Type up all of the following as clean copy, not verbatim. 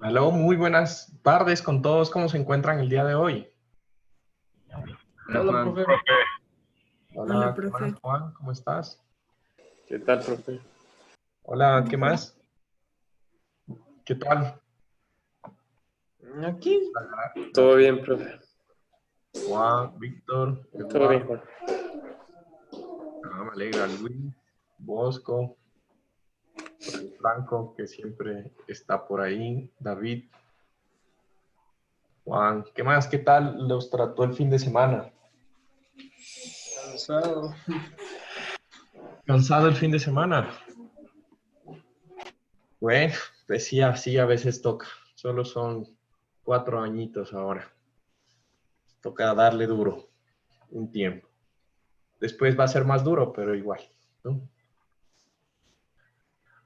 Aló, muy buenas tardes con todos. ¿Cómo se encuentran el día de hoy? Hola, Hola, Juan. profe. Hola, ¿qué profe. más, Juan? ¿Cómo estás? ¿Qué tal, profe? Hola, ¿qué más? ¿Qué tal? Aquí. Todo bien, profe. Juan, Víctor, Todo bien, Eduardo. Juan. Me alegra, Luis, Bosco, por ahí Franco, que siempre está por ahí, David, Juan. ¿Qué más? ¿Qué tal los trató el fin de semana? Cansado. ¿Cansado el fin de semana? Bueno, pues sí, así a veces toca. Solo son 4 añitos ahora. Toca darle duro un tiempo. Después va a ser más duro, pero igual, ¿no?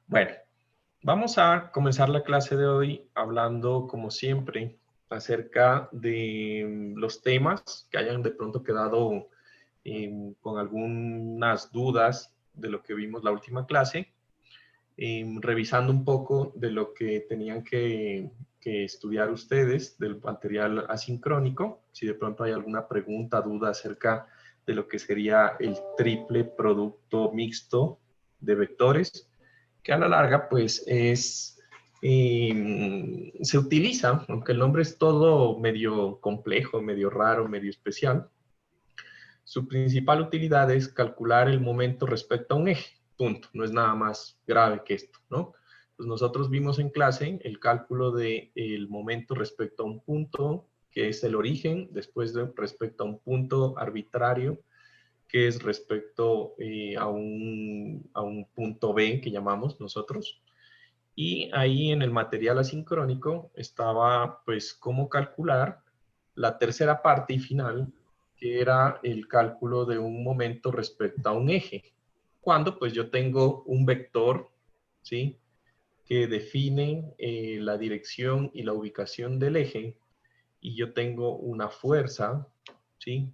Bueno, vamos a comenzar la clase de hoy hablando, como siempre, acerca de los temas que hayan de pronto quedado con algunas dudas de lo que vimos la última clase, revisando un poco de lo que tenían que estudiar ustedes del material asincrónico, si de pronto hay alguna pregunta, duda acerca de lo que sería el triple producto mixto de vectores, que a la larga pues se utiliza, aunque el nombre es todo medio complejo, medio raro, medio especial. Su principal utilidad es calcular el momento respecto a un eje, punto. No es nada más grave que esto, ¿no? Pues nosotros vimos en clase el cálculo del momento respecto a un punto, que es el origen, después respecto a un punto arbitrario, que es respecto a un punto B que llamamos nosotros. Y ahí en el material asincrónico estaba pues cómo calcular la tercera parte y final, que era el cálculo de un momento respecto a un eje. Cuando pues yo tengo un vector, ¿sí?, que define la dirección y la ubicación del eje, y yo tengo una fuerza, ¿sí?,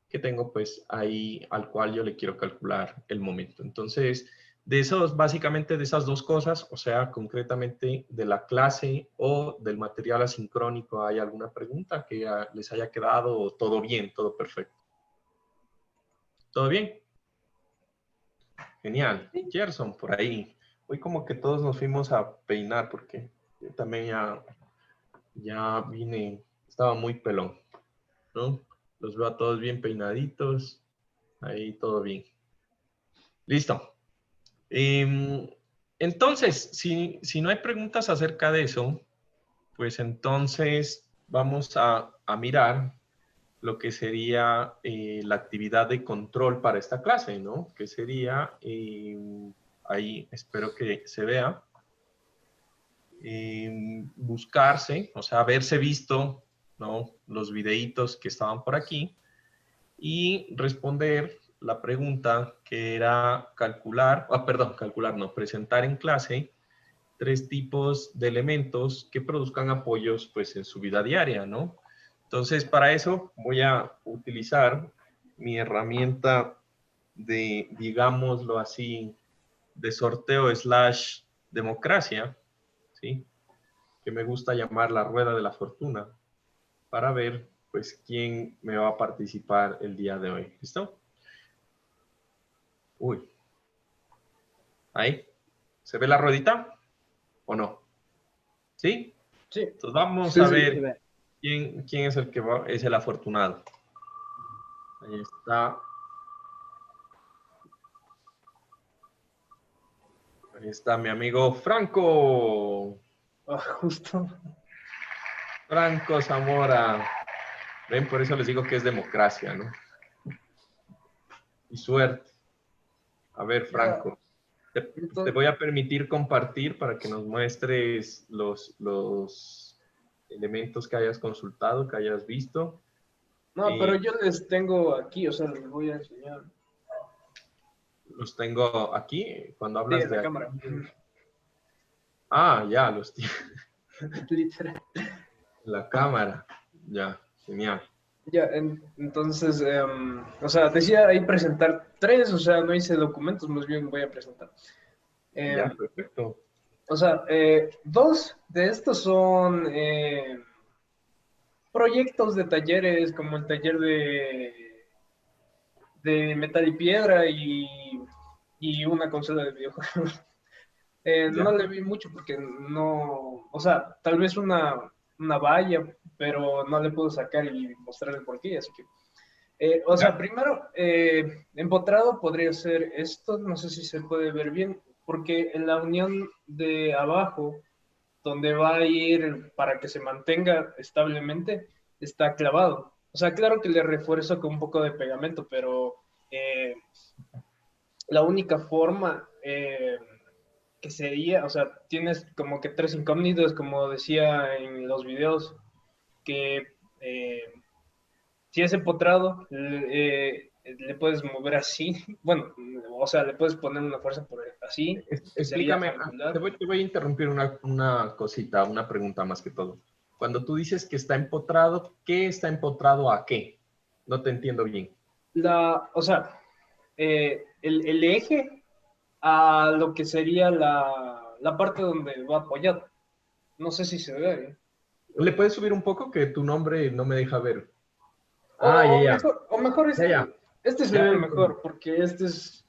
que tengo pues ahí al cual yo le quiero calcular el momento. Entonces, de esos, básicamente de esas dos cosas, o sea, concretamente de la clase o del material asincrónico, ¿hay alguna pregunta que les haya quedado o todo bien, todo perfecto? ¿Todo bien? Genial. Gerson, por ahí. Hoy como que todos nos fuimos a peinar porque yo también ya vine, estaba muy pelón, ¿no? Los veo a todos bien peinaditos, ahí todo bien. Listo. Entonces, si no hay preguntas acerca de eso, pues entonces vamos a mirar lo que sería la actividad de control para esta clase, ¿no? Que sería, ahí espero que se vea, buscarse, o sea, haberse visto, ¿no?, los videitos que estaban por aquí y responder la pregunta que era calcular, no, presentar en clase 3 tipos de elementos que produzcan apoyos pues en su vida diaria, ¿no? Entonces, para eso voy a utilizar mi herramienta de, digámoslo así, de sorteo slash democracia, ¿sí?, que me gusta llamar la rueda de la fortuna, para ver pues quién me va a participar el día de hoy. ¿Listo? Uy. Ahí. ¿Se ve la ruedita? ¿O no? ¿Sí? Sí. Entonces vamos Sí, a sí, se ver ve. quién es el que es el afortunado. Ahí está. Ahí está mi amigo Franco. Justo. Franco Zamora. Ven, por eso les digo que es democracia, ¿no? Y suerte. A ver, Ya. Franco. Te Entonces, voy a permitir compartir para que nos muestres los elementos que hayas consultado, que hayas visto. no, pero yo les tengo aquí, o sea, les voy a enseñar. Los tengo aquí. Cuando Sí, hablas en de la aquí. cámara. Ah, ya, los tienes Literal. en la cámara. Ya, genial. Ya, entonces, o sea, decía ahí presentar 3, o sea, no hice documentos, más bien voy a presentar. Ya, Em, perfecto. O sea, dos de estos son proyectos de talleres, como el taller de metal y piedra y una consola de videojuegos. No Ya, le vi mucho porque no, o sea, tal vez una valla, pero no le puedo sacar y mostrarle por qué, así que, o sea, ya. primero, empotrado podría ser esto, no sé si se puede ver bien, porque en la unión de abajo, donde va a ir para que se mantenga establemente, está clavado. O sea, claro que le refuerzo con un poco de pegamento, pero eh, la única forma que sería, o sea, tienes como que tres incógnitas, como decía en los videos, que si es empotrado, le puedes mover así, bueno, o sea, le puedes poner una fuerza por así, que sería Explícame, angular. te voy a interrumpir una cosita, una pregunta más que todo. Cuando tú dices que está empotrado, ¿qué está empotrado a qué? No te entiendo bien. O sea, el eje a lo que sería la parte donde va apoyado. No sé si se ve. ¿Le puedes subir un poco que tu nombre no me deja ver? O, Ah, ya, ya, o mejor ya, ya, este se ya ve te entendí. mejor, porque este es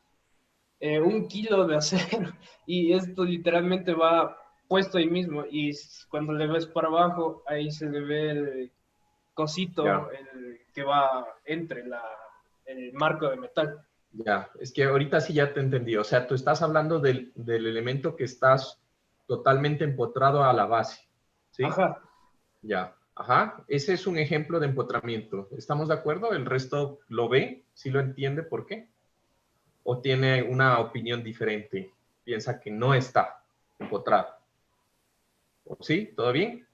1 kilo de acero y esto literalmente va puesto ahí mismo y cuando le ves para abajo, ahí se le ve el cosito Ya, el que va entre el marco de metal. ya. Es que ahorita sí ya te entendí. O sea, tú estás hablando del elemento que estás totalmente empotrado a la base, ¿sí? Ajá. Ya. Ajá. Ese es un ejemplo de empotramiento. ¿Estamos de acuerdo? ¿El resto lo ve? ¿Sí lo entiende por qué? ¿O tiene una opinión diferente? Piensa que no está empotrado. ¿O sí? ¿Todo bien?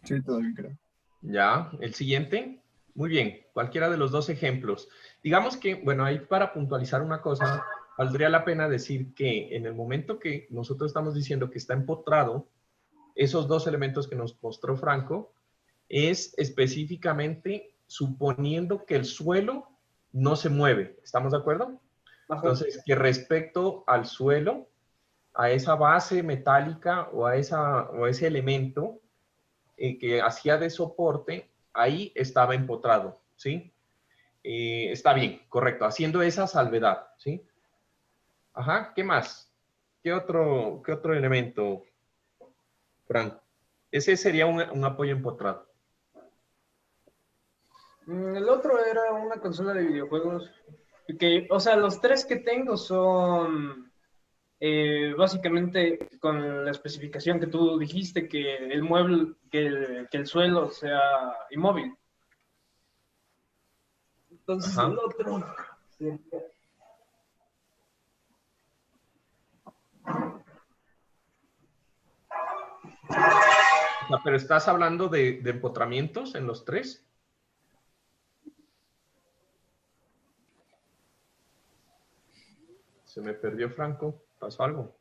Sí, todo bien, creo. Ya. El siguiente. Muy bien. Cualquiera de los dos ejemplos. Digamos que, bueno, ahí para puntualizar una cosa, valdría la pena decir que en el momento que nosotros estamos diciendo que está empotrado, esos dos elementos que nos mostró Franco, es específicamente suponiendo que el suelo no se mueve. ¿Estamos de acuerdo? Ajá. Entonces, que respecto al suelo, a esa base metálica o a ese elemento que hacía de soporte, ahí estaba empotrado, ¿sí? Está bien, correcto, haciendo esa salvedad, ¿sí? Ajá, ¿qué más? Qué otro elemento, Frank? Ese sería un apoyo empotrado. El otro era una consola de videojuegos. Que, o sea, los tres que tengo son básicamente con la especificación que tú dijiste, que el mueble, que el suelo sea inmóvil. Entonces el Ajá. otro sería- O sea, pero estás hablando de empotramientos en los tres. Se me perdió Franco. ¿Pasó algo?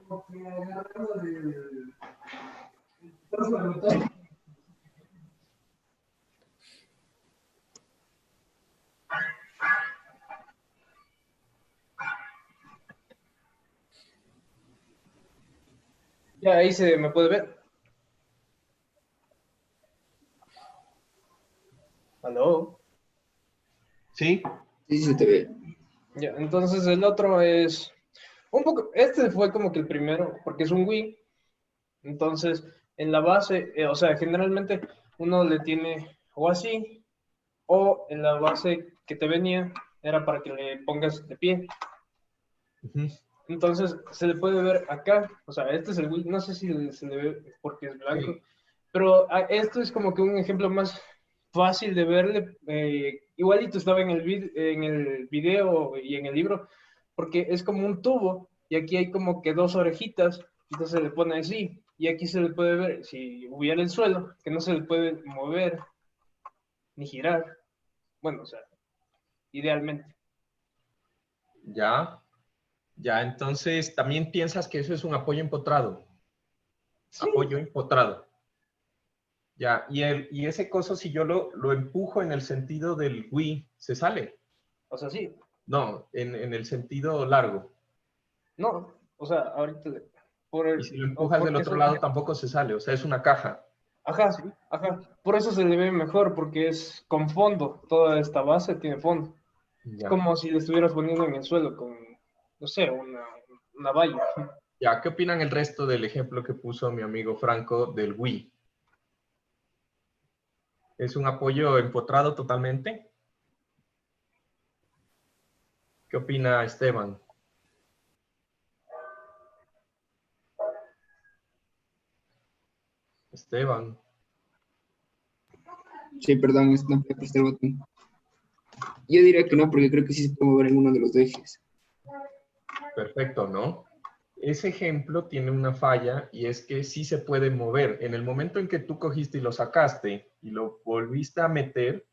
como que agarrando del- Ya ahí se me puede ver. ¿Aló? Sí. Sí, sí, te ve. Ya, entonces el otro es un poco, este fue como que el primero, porque es un Wii. Entonces, en la base, o sea, generalmente uno le tiene o así, o en la base que te venía era para que le pongas de pie. Ujú. Entonces, se le puede ver acá, o sea, este es el Wii, no sé si se le ve porque es blanco, Sí. pero esto es como que un ejemplo más fácil de verle. Igualito estaba en el video y en el libro, porque es como un tubo y aquí hay como que dos orejitas, entonces se le pone así y aquí se le puede ver, si hubiera el suelo, que no se le puede mover ni girar, bueno, o sea, idealmente. Ya. Ya, entonces también piensas que eso es un apoyo empotrado. Sí, Apoyo empotrado. Ya. Y ese coso, si yo lo empujo en el sentido del Wii, se sale. o sea, sí. No, en el sentido largo. No, o sea, ahorita Y si lo empujas del otro lado tampoco se sale, o sea, es una caja. Ajá, ¿Sí? ajá. Por eso se le ve mejor, porque es con fondo. Toda esta base tiene fondo. Es Ya. como si le estuvieras poniendo en el suelo con, no sé, una valla. Ya, ¿qué opinan el resto del ejemplo que puso mi amigo Franco del Wii? ¿Es un apoyo empotrado totalmente? ¿Qué opina Esteban? Esteban. Sí, perdón, es que no puede prestar el botón. Yo diría que no, porque creo que sí se puede mover en uno de los ejes. Perfecto, ¿no? Ese ejemplo tiene una falla y es que sí se puede mover. En el momento en que tú cogiste y lo sacaste y lo volviste a meter,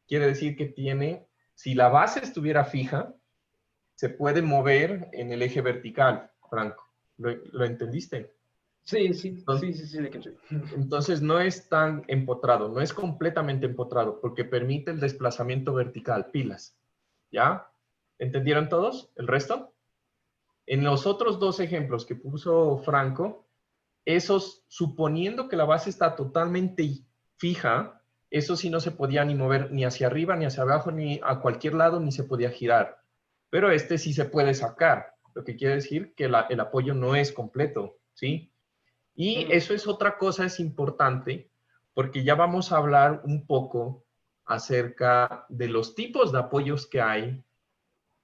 quiere decir que tiene, si la base estuviera fija, se puede mover en el eje vertical, Franco. ¿Lo entendiste? Sí, sí, sí, sí, sí, le caché. Entonces no es tan empotrado, no es completamente empotrado porque permite el desplazamiento vertical, pilas. ¿Ya? ¿Entendieron todos? ¿El resto? En los otros dos ejemplos que puso Franco, esos, suponiendo que la base está totalmente fija, eso sí no se podía ni mover ni hacia arriba, ni hacia abajo, ni a cualquier lado, ni se podía girar. Pero este sí se puede sacar, lo que quiere decir que el apoyo no es completo, ¿sí? Y eso es otra cosa, es importante, porque ya vamos a hablar un poco acerca de los tipos de apoyos que hay.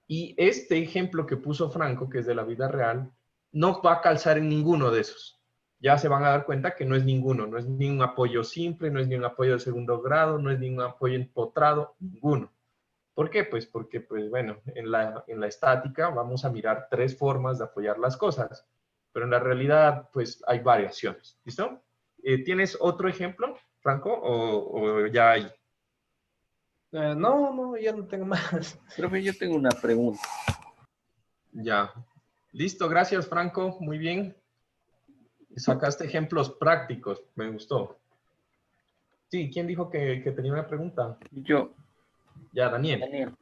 Y este ejemplo que puso Franco, que es de la vida real, no va a calzar en ninguno de esos. Ya se van a dar cuenta que no es ninguno, no es ni un apoyo simple, no es ni un apoyo de segundo grado, no es ni un apoyo empotrado, ninguno. ¿Por qué? Pues porque, pues bueno, en la estática vamos a mirar tres formas de apoyar las cosas, pero en la realidad, pues hay variaciones. ¿Listo? ¿Tienes otro ejemplo, Franco, o ya hay? No, no, ya no tengo más. Profe, yo tengo una pregunta. Ya. Listo, gracias, Franco. Muy bien. Sacaste ejemplos prácticos, me gustó. Sí, ¿quién dijo que tenía una pregunta? Yo, Ya, Daniel. Daniel.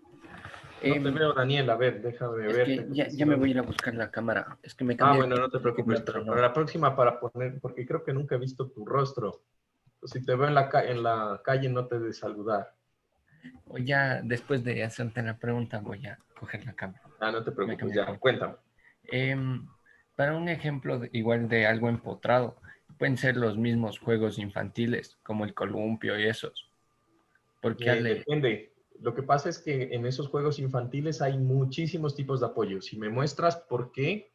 No te veo, Daniel. A ver, déjame Es verte. que ya me voy a ir a buscar la cámara. Es que me cambié Bueno, no te el preocupes, otro, pero ¿no? para la próxima, para poner, porque creo que nunca he visto tu rostro. Pues si te veo en la calle, no te de saludar. O ya después de hacerte la pregunta voy a coger la cámara. No te Me preocupes, cambié el ya, color. cuéntame. Para un ejemplo igual de algo empotrado, pueden ser los mismos juegos infantiles, como el columpio y esos. Porque Depende. Lo que pasa es que en esos juegos infantiles hay muchísimos tipos de apoyo. Si me muestras por qué,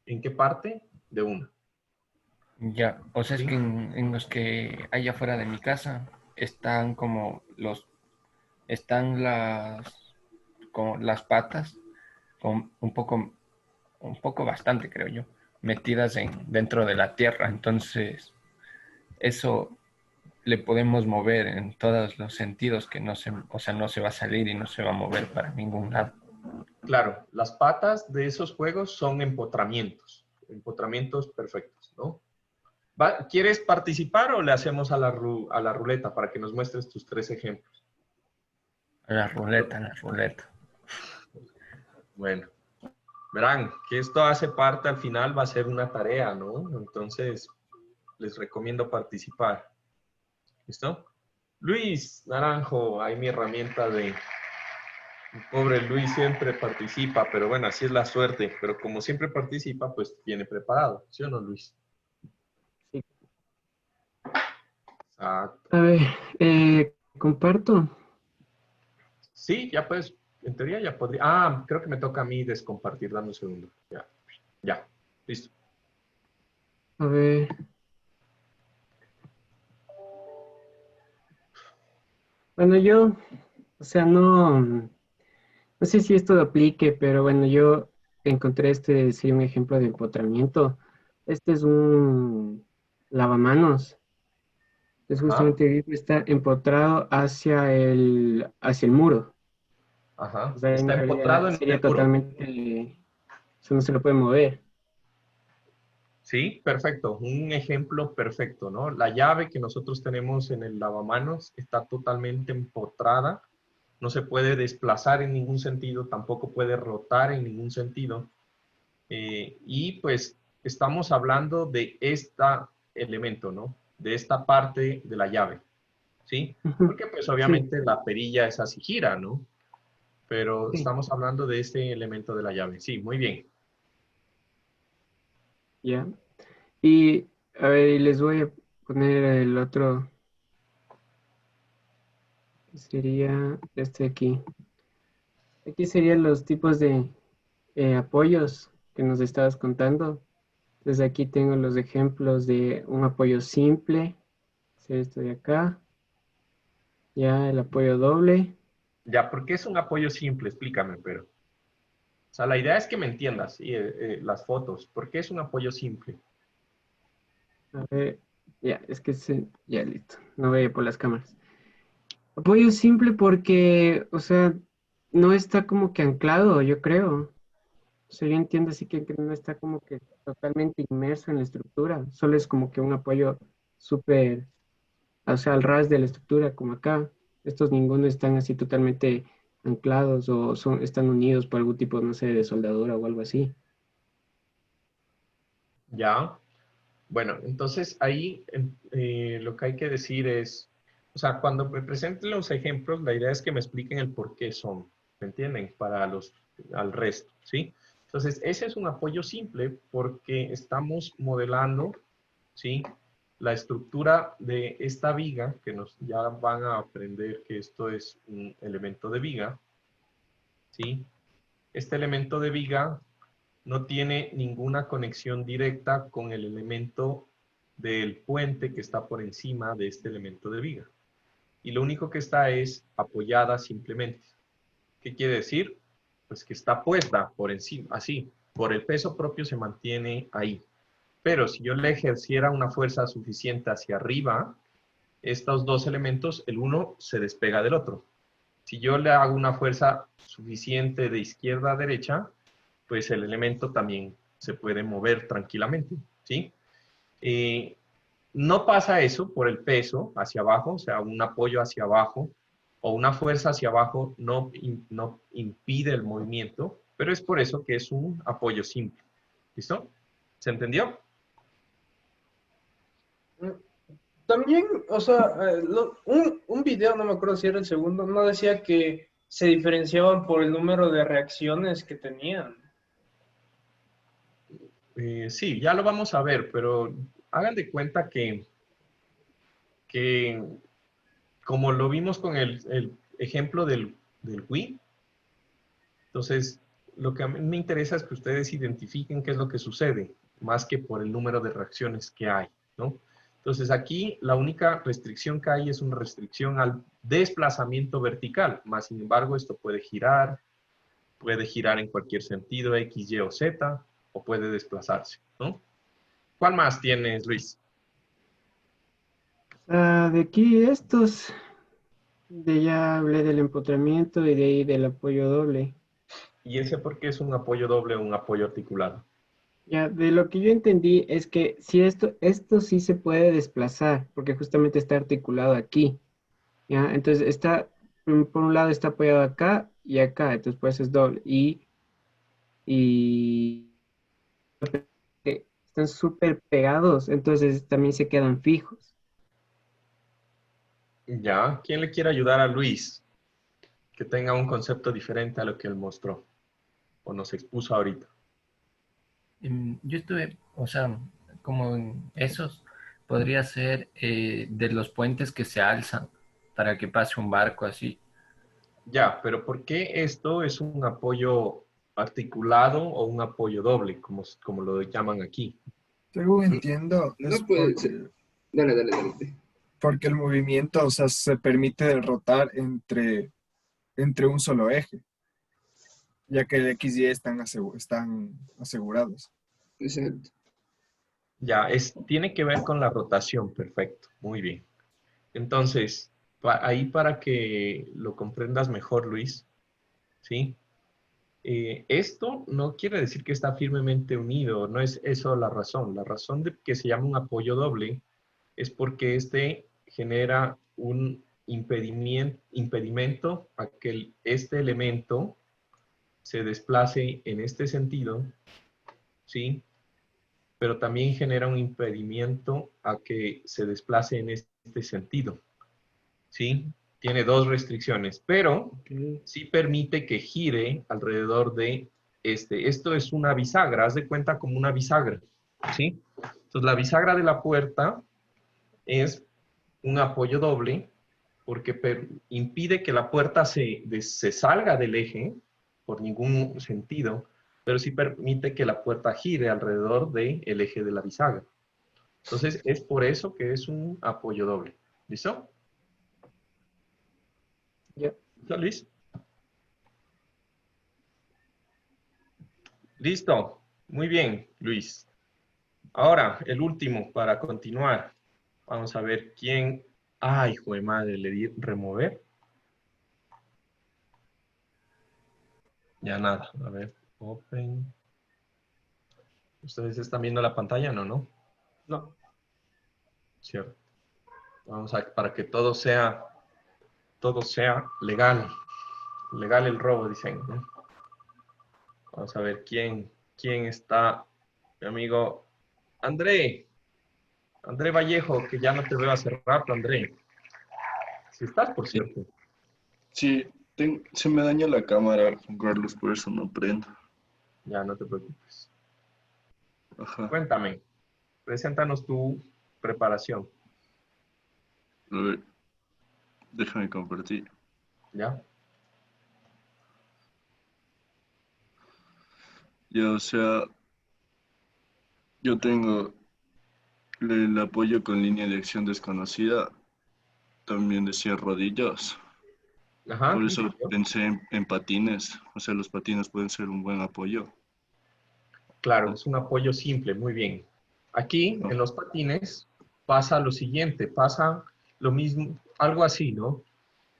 en qué parte, de una. ya, o sea, es que ¿Sí? en los que hay afuera de mi casa están están como las patas, con un poco bastante, creo yo, metidas dentro de la tierra. Entonces, eso le podemos mover en todos los sentidos que o sea, no se va a salir y no se va a mover para ningún lado. Claro, las patas de esos juegos son empotramientos perfectos, ¿no? ¿Quieres participar o le hacemos a la ruleta para que nos muestres tus tres ejemplos? La ruleta, la ruleta. Bueno, verán que esto hace parte, al final va a ser una tarea, ¿no? Entonces, les recomiendo participar. ¿Listo? Luis Naranjo, ahí mi herramienta de... Mi pobre Luis siempre participa, pero bueno, así es la suerte. Pero como siempre participa, pues viene preparado, ¿sí o no, Luis? Sí. Exacto. A ver, comparto. Sí, ya puedes, en teoría ya podría. Creo que me toca a mí descompartir, dame un segundo. Ya, ya, listo. A ver. Bueno, yo, o sea, no sé si esto lo aplique, pero bueno, yo encontré este, sí, un ejemplo de empotramiento. Este es un lavamanos. Es Ajá, justamente está empotrado hacia el muro. O ajá. sea, en Está realidad empotrado en sería el muro. totalmente, eso no se lo puede mover. Sí, perfecto. Un ejemplo perfecto, ¿no? La llave que nosotros tenemos en el lavamanos está totalmente empotrada no se puede desplazar en ningún sentido, tampoco puede rotar en ningún sentido. Y pues estamos hablando de este elemento, ¿no? De esta parte de la llave, ¿sí? Ujú. Porque pues Sí, obviamente la perilla es así gira, ¿no? Pero sí, estamos hablando de este elemento de la llave. Sí, muy bien. ya. Y a ver, y les voy a poner el otro, que sería este aquí. Aquí serían los tipos de apoyos que nos estabas contando. Entonces aquí tengo los ejemplos de un apoyo simple, es esto de acá, ya el apoyo doble. Ya, ¿por qué es un apoyo simple? Explícame, pero. O sea, la idea es que me entiendas, y, las fotos. ¿Por qué es un apoyo simple? A ver, ya, es que ya listo, no veo por las cámaras. Apoyo simple porque, o sea, no está como que anclado, yo creo. O sea, yo entiendo así que no está como que totalmente inmerso en la estructura, solo es como que un apoyo súper, o sea, al ras de la estructura, como acá. Estos ninguno están así totalmente anclados o están unidos por algún tipo, no sé, de soldadura o algo así. Ya. Bueno, entonces ahí lo que hay que decir es, o sea, cuando me presenten los ejemplos, la idea es que me expliquen el por qué son, ¿me entienden? Para al resto, ¿sí? Entonces, ese es un apoyo simple porque estamos modelando, ¿sí? La estructura de esta viga, que ya van a aprender que esto es un elemento de viga, ¿sí? Este elemento de viga no tiene ninguna conexión directa con el elemento del puente que está por encima de este elemento de viga. Y lo único que está es apoyada simplemente. ¿Qué quiere decir? Pues que está puesta por encima, así, por el peso propio se mantiene ahí. Pero si yo le ejerciera una fuerza suficiente hacia arriba, estos dos elementos, el uno se despega del otro. Si yo le hago una fuerza suficiente de izquierda a derecha, pues el elemento también se puede mover tranquilamente, ¿sí? Eh, no pasa eso por el peso hacia abajo, o sea, un apoyo hacia abajo o una fuerza hacia abajo no impide el movimiento, pero es por eso que es un apoyo simple. ¿Listo? ¿Se entendió? También, o sea, un video, no me acuerdo si era el segundo, no decía que se diferenciaban por el número de reacciones que tenían. Sí, ya lo vamos a ver, pero hagan de cuenta que como lo vimos con el ejemplo del Wii, entonces lo que a mí me interesa es que ustedes identifiquen qué es lo que sucede, más que por el número de reacciones que hay, ¿no? Entonces aquí la única restricción que hay es una restricción al desplazamiento vertical, más sin embargo esto puede girar en cualquier sentido, X, Y o Z, o puede desplazarse, ¿no? ¿Cuál más tienes, Luis? Ah, de aquí estos, de ya hablé del empotramiento y de ahí del apoyo doble. ¿Y ese por qué es un apoyo doble o un apoyo articulado? Ya, de lo que yo entendí es que si esto sí se puede desplazar, porque justamente está articulado aquí, ¿ya? Entonces está, por un lado está apoyado acá y acá, entonces pues es doble. Y están súper pegados, entonces también se quedan fijos. Ya, ¿quién le quiere ayudar a Luis que tenga un concepto diferente a lo que él mostró o nos expuso ahorita? Yo estuve, o sea, como en esos, podría ser de los puentes que se alzan para que pase un barco así. Ya, pero ¿por qué esto es un apoyo articulado o un apoyo doble, como lo llaman aquí? Según entiendo, es No puede ser. Dale, dale, dale. porque el movimiento, o sea, se permite derrotar entre un solo eje, ya que el X y están asegurados. Exacto. Ya, tiene que ver con la rotación, perfecto, muy bien. Entonces, ahí para que lo comprendas mejor, Luis, ¿sí? Esto no quiere decir que está firmemente unido, no es eso la razón. La razón de que se llama un apoyo doble es porque este genera un impedimento a que este elemento se desplace en este sentido, ¿sí? Pero también genera un impedimento a que se desplace en este sentido, ¿sí? Tiene dos restricciones, pero sí permite que gire alrededor de este. Esto es una bisagra, haz de cuenta como una bisagra, ¿sí? Entonces, la bisagra de la puerta es un apoyo doble porque impide que la puerta se salga del eje por ningún sentido, pero sí permite que la puerta gire alrededor del eje de la bisagra. Entonces, es por eso que es un apoyo doble. ¿Listo? Ya. ¿Listo, Luis? Listo. Muy bien, Luis. Ahora, el último para continuar. Vamos a ver quién... ¡Ay, hijo de madre! Le di remover. Ya nada. A ver. Open. ¿Ustedes están viendo la pantalla? No. No. Cierto. Vamos a... Para que todo sea legal. Legal el robo, dicen, ¿no? Vamos a ver quién está. Mi amigo André. André Vallejo, que ya no te veo hace rato, André. Si estás, por cierto. Sí, se me daña la cámara, Juan Carlos, por eso no prendo. Ya, no te preocupes. Ajá. Cuéntame. Preséntanos tu preparación. A ver, déjame compartir. ¿Ya? Ya, o sea, yo tengo el apoyo con línea de acción desconocida. También decía rodillas. Ajá. Por eso pensé en patines. O sea, los patines pueden ser un buen apoyo. Claro, es un apoyo simple, muy bien. Aquí, en los patines, pasa lo siguiente, pasa lo mismo, algo así, ¿no?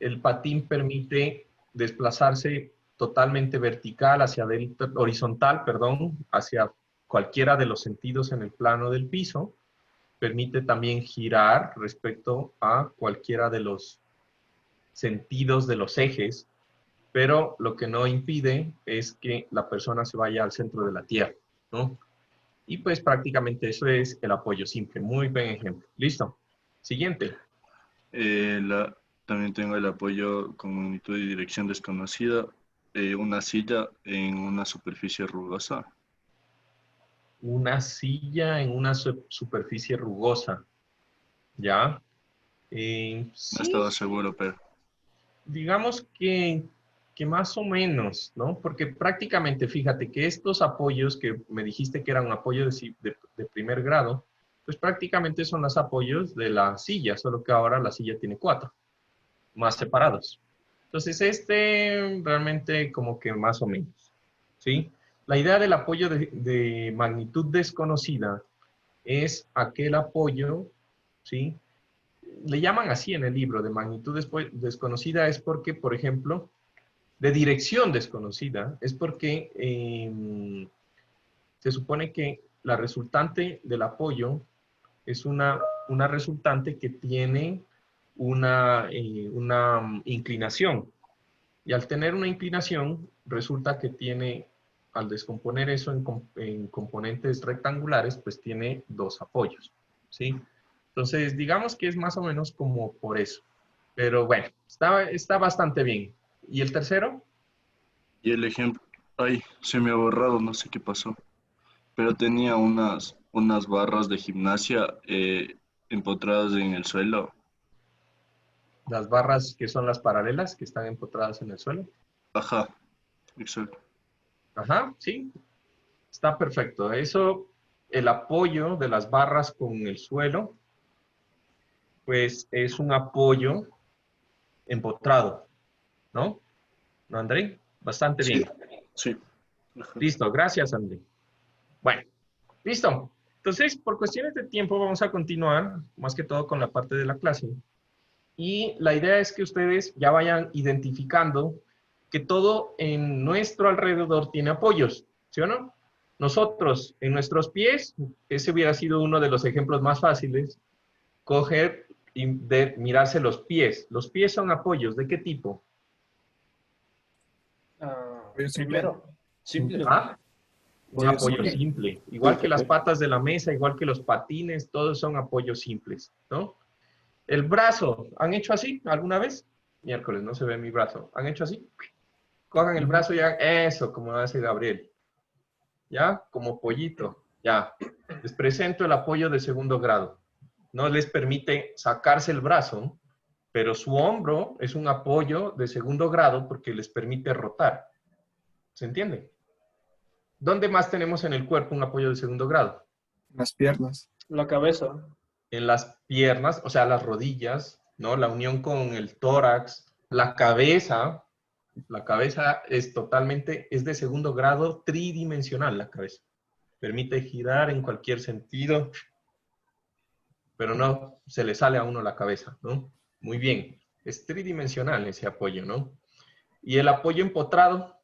El patín permite desplazarse totalmente vertical, horizontal, perdón, hacia cualquiera de los sentidos en el plano del piso. Permite también girar respecto a cualquiera de los sentidos de los ejes, pero lo que no impide es que la persona se vaya al centro de la Tierra, ¿no? Y pues prácticamente eso es el apoyo simple. Muy buen ejemplo. Listo. Siguiente. También tengo el apoyo con magnitud y dirección desconocida. Una silla en una superficie rugosa. Una silla en una superficie rugosa. ¿Ya? No Sí, estaba seguro, pero... digamos que más o menos, ¿no? Porque prácticamente, fíjate que estos apoyos que me dijiste que eran un apoyo de primer grado, pues prácticamente son los apoyos de la silla, solo que ahora la silla tiene 4, más separados. Entonces, realmente como que más o menos, ¿sí? La idea del apoyo de magnitud desconocida es aquel apoyo, ¿sí? Le llaman así en el libro, de magnitud desconocida, es porque, por ejemplo, de dirección desconocida, es porque se supone que la resultante del apoyo es una resultante que tiene una inclinación. Y al tener una inclinación, resulta que tiene, al descomponer eso en componentes rectangulares, pues tiene 2 apoyos, ¿sí? Entonces, digamos que es más o menos como por eso. Pero bueno, está bastante bien. ¿Y el tercero? Y el ejemplo... Ay, se me ha borrado, no sé qué pasó. Pero tenía unas barras de gimnasia empotradas en el suelo. Las barras que son las paralelas, que están empotradas en el suelo. Ajá, exacto. Ajá, sí. Está perfecto. Eso, el apoyo de las barras con el suelo, pues es un apoyo empotrado, ¿no? ¿No, André? Bastante Sí, bien. sí. Ajá. Listo, gracias, André. Bueno, listo. Entonces, por cuestiones de tiempo, vamos a continuar, más que todo con la parte de la clase. Y la idea es que ustedes ya vayan identificando que todo en nuestro alrededor tiene apoyos, ¿sí o no? Nosotros, en nuestros pies, ese hubiera sido uno de los ejemplos más fáciles, coger de mirarse los pies. Los pies son apoyos. ¿De qué tipo? Primero, simple. ¿Ah? Un Apoyo apoyo simple. simple. Igual que las patas de la mesa, igual que los patines, todos son apoyos simples, ¿no? El brazo, ¿han hecho así alguna vez? Miércoles, no se ve mi brazo. ¿Han hecho así? Cojan el brazo y hagan eso, como hace Gabriel. ¿Ya? Como pollito. Ya. Les presento el apoyo de segundo grado. No les permite sacarse el brazo, pero su hombro es un apoyo de segundo grado porque les permite rotar. ¿Se entiende? ¿Dónde más tenemos en el cuerpo un apoyo de segundo grado? Las piernas. La cabeza. En las piernas, o sea, las rodillas, ¿no? La unión con el tórax, la cabeza. La cabeza es totalmente, es de segundo grado tridimensional la cabeza. Permite girar en cualquier sentido, pero no se le sale a uno la cabeza, ¿no? Muy bien. Es tridimensional ese apoyo, ¿no? Y el apoyo empotrado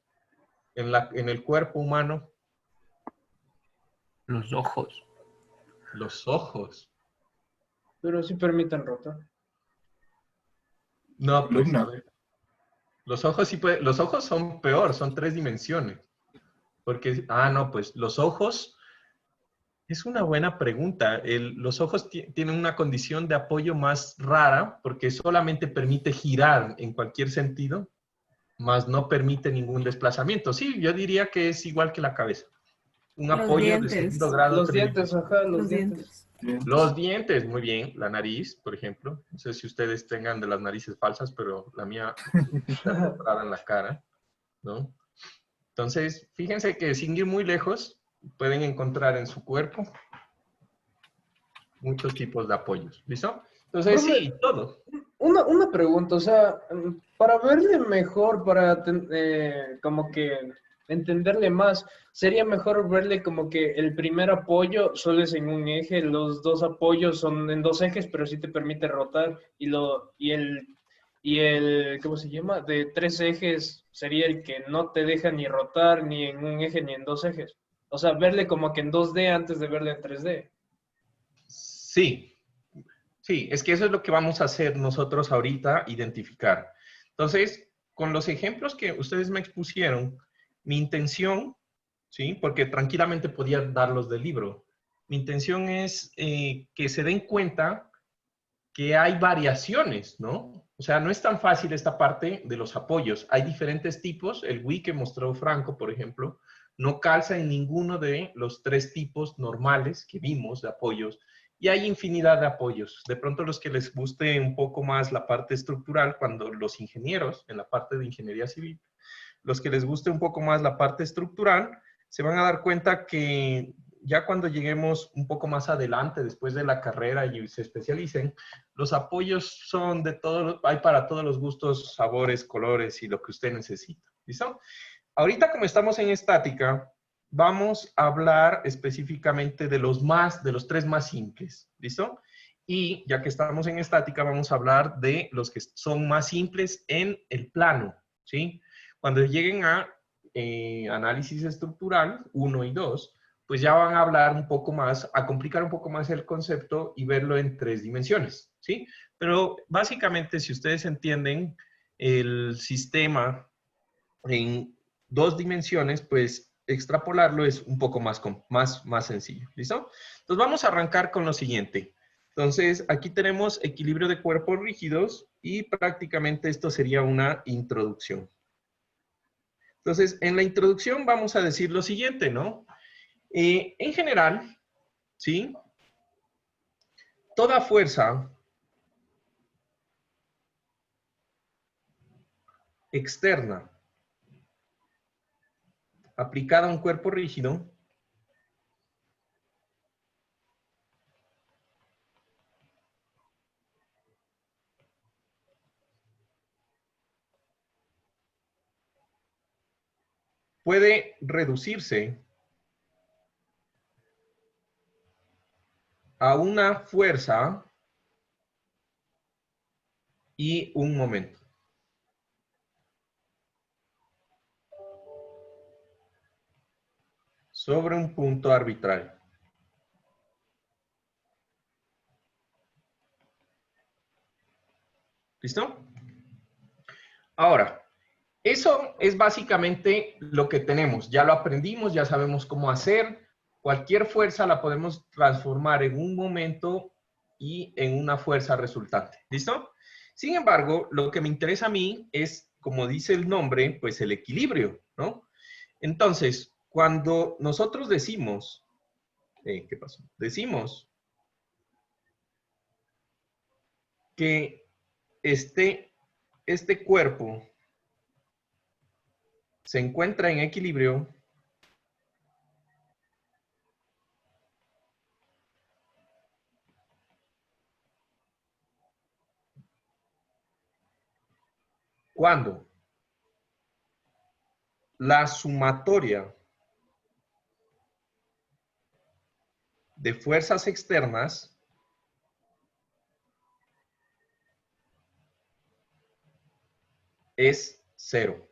en el cuerpo humano, Los ojos. los ojos. Pero sí permiten rotar. No, pues, Columna. a ver. Los ojos sí puede, los ojos son peor, son 3 dimensiones. Porque, no, pues los ojos, es una buena pregunta. Los ojos tienen una condición de apoyo más rara porque solamente permite girar en cualquier sentido, más no permite ningún desplazamiento. Sí, yo diría que es igual que la cabeza. Un Los apoyo de dientes. segundo grado Los dientes, tridimensional. ajá, los Los dientes. dientes. Los dientes, muy bien. La nariz, por ejemplo. No sé si ustedes tengan de las narices falsas, pero la mía está encontrada en la cara, ¿no? Entonces, fíjense que sin ir muy lejos, pueden encontrar en su cuerpo muchos tipos de apoyos. ¿Listo? Entonces, Profe, sí, todo. Una pregunta, o sea, para verle mejor, para como que entenderle más, sería mejor verle como que el primer apoyo solo es en un eje, los dos apoyos son en dos ejes, pero sí te permite rotar, y el, ¿cómo se llama? De tres ejes sería el que no te deja ni rotar ni en un eje ni en dos ejes. O sea, verle como que en 2D antes de verle en 3D. Sí, sí, es que eso es lo que vamos a hacer nosotros ahorita, identificar. Entonces, con los ejemplos que ustedes me expusieron, mi intención, ¿sí? Porque tranquilamente podía darlos del libro. Mi intención es que se den cuenta que hay variaciones, ¿no? O sea, no es tan fácil esta parte de los apoyos. Hay diferentes tipos. El Wii que mostró Franco, por ejemplo, no calza en ninguno de los 3 tipos normales que vimos de apoyos. Y hay infinidad de apoyos. De pronto los que les guste un poco más la parte estructural, cuando los ingenieros, en la parte de ingeniería civil, los que les guste un poco más la parte estructural, se van a dar cuenta que ya cuando lleguemos un poco más adelante, después de la carrera y se especialicen, los apoyos son de todos, hay para todos los gustos, sabores, colores y lo que usted necesita. ¿Listo? Ahorita como estamos en estática, vamos a hablar específicamente de los 3 más simples. ¿Listo? Y ya que estamos en estática, vamos a hablar de los que son más simples en el plano. ¿Sí? Cuando lleguen a análisis estructural 1 y 2, pues ya van a hablar un poco más, a complicar un poco más el concepto y verlo en 3 dimensiones, ¿sí? Pero básicamente, si ustedes entienden el sistema en 2 dimensiones, pues extrapolarlo es un poco más sencillo, ¿listo? Entonces vamos a arrancar con lo siguiente. Entonces, aquí tenemos equilibrio de cuerpos rígidos y prácticamente esto sería una introducción. Entonces, en la introducción vamos a decir lo siguiente, ¿no? En general, ¿sí? Toda fuerza externa aplicada a un cuerpo rígido puede reducirse a una fuerza y un momento. Sobre un punto arbitrario. ¿Listo? Ahora, eso es básicamente lo que tenemos. Ya lo aprendimos, ya sabemos cómo hacer. Cualquier fuerza la podemos transformar en un momento y en una fuerza resultante. ¿Listo? Sin embargo, lo que me interesa a mí es, como dice el nombre, pues el equilibrio, ¿no? Entonces, cuando nosotros decimos, ¿qué pasó? Decimos que este cuerpo se encuentra en equilibrio, cuando la sumatoria de fuerzas externas es 0.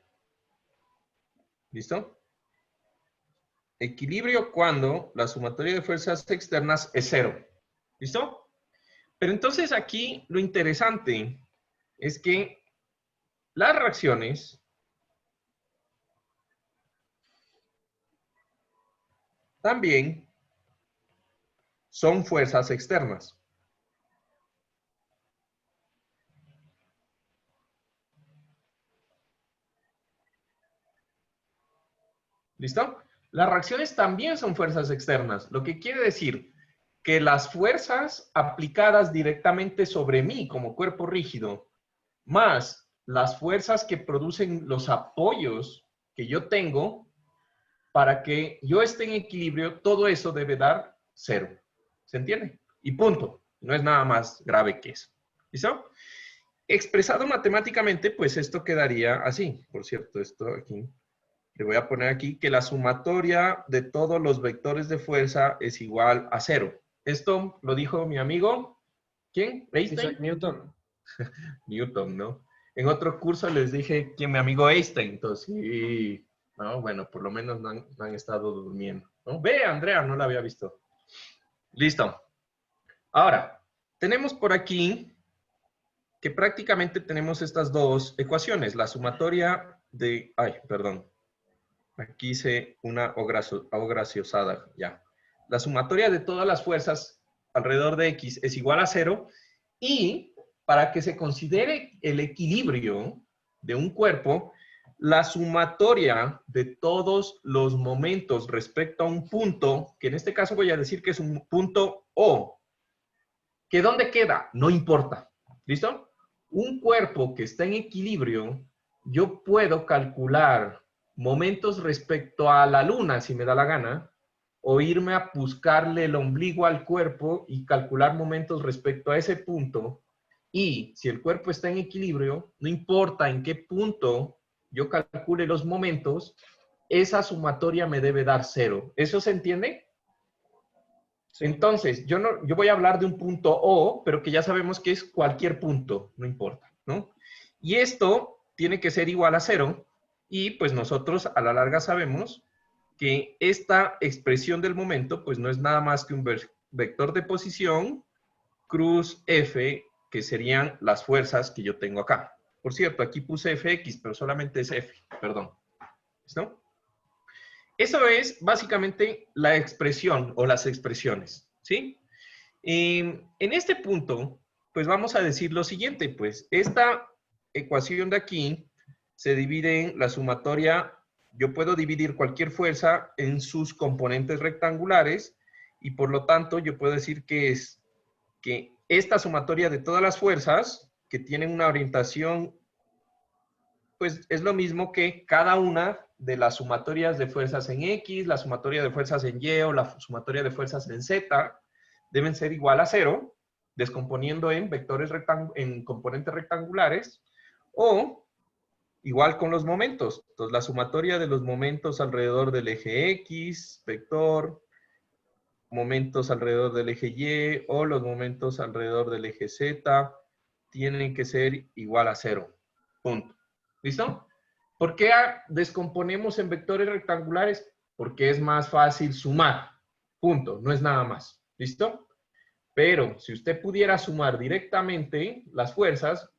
¿Listo? Equilibrio cuando la sumatoria de fuerzas externas es 0. ¿Listo? Pero entonces aquí lo interesante es que las reacciones también son fuerzas externas. ¿Listo? Las reacciones también son fuerzas externas, lo que quiere decir que las fuerzas aplicadas directamente sobre mí como cuerpo rígido, más las fuerzas que producen los apoyos que yo tengo, para que yo esté en equilibrio, todo eso debe dar 0. ¿Se entiende? Y punto. No es nada más grave que eso. ¿Listo? Expresado matemáticamente, pues esto quedaría así. Por cierto, esto aquí, le voy a poner aquí que la sumatoria de todos los vectores de fuerza es igual a 0. Esto lo dijo mi amigo, ¿quién? ¿Einstein? Isaac Newton. Newton, ¿no? En otro curso les dije que mi amigo Einstein, entonces sí, no, bueno, por lo menos no han estado durmiendo, ¿no? Ve, Andrea, no la había visto. Listo. Ahora, tenemos por aquí que prácticamente tenemos estas dos ecuaciones, la sumatoria de, perdón, aquí hice una O graciosada, ya. La sumatoria de todas las fuerzas alrededor de X es igual a 0 y para que se considere el equilibrio de un cuerpo, la sumatoria de todos los momentos respecto a un punto, que en este caso voy a decir que es un punto O, que ¿dónde queda? No importa. ¿Listo? Un cuerpo que está en equilibrio, yo puedo calcular momentos respecto a la luna, si me da la gana, o irme a buscarle el ombligo al cuerpo y calcular momentos respecto a ese punto. Y si el cuerpo está en equilibrio, no importa en qué punto yo calcule los momentos, esa sumatoria me debe dar 0. ¿Eso se entiende? Sí. Entonces, yo voy a hablar de un punto O, pero que ya sabemos que es cualquier punto, no importa, ¿no? Y esto tiene que ser igual a 0, y pues nosotros a la larga sabemos que esta expresión del momento pues no es nada más que un vector de posición cruz F, que serían las fuerzas que yo tengo acá. Por cierto, aquí puse Fx, pero solamente es F, perdón. ¿Listo? Eso es básicamente la expresión o las expresiones, ¿sí? En este punto, pues vamos a decir lo siguiente, pues esta ecuación de aquí se divide en la sumatoria, yo puedo dividir cualquier fuerza en sus componentes rectangulares y por lo tanto yo puedo decir que es que esta sumatoria de todas las fuerzas que tienen una orientación, pues es lo mismo que cada una de las sumatorias de fuerzas en X, la sumatoria de fuerzas en Y o la sumatoria de fuerzas en Z deben ser igual a 0, descomponiendo en vectores en componentes rectangulares, o igual con los momentos. Entonces, la sumatoria de los momentos alrededor del eje X, vector, momentos alrededor del eje Y, o los momentos alrededor del eje Z, tienen que ser igual a 0. Punto. ¿Listo? ¿Por qué descomponemos en vectores rectangulares? Porque es más fácil sumar. Punto. No es nada más. ¿Listo? Pero si usted pudiera sumar directamente las fuerzas,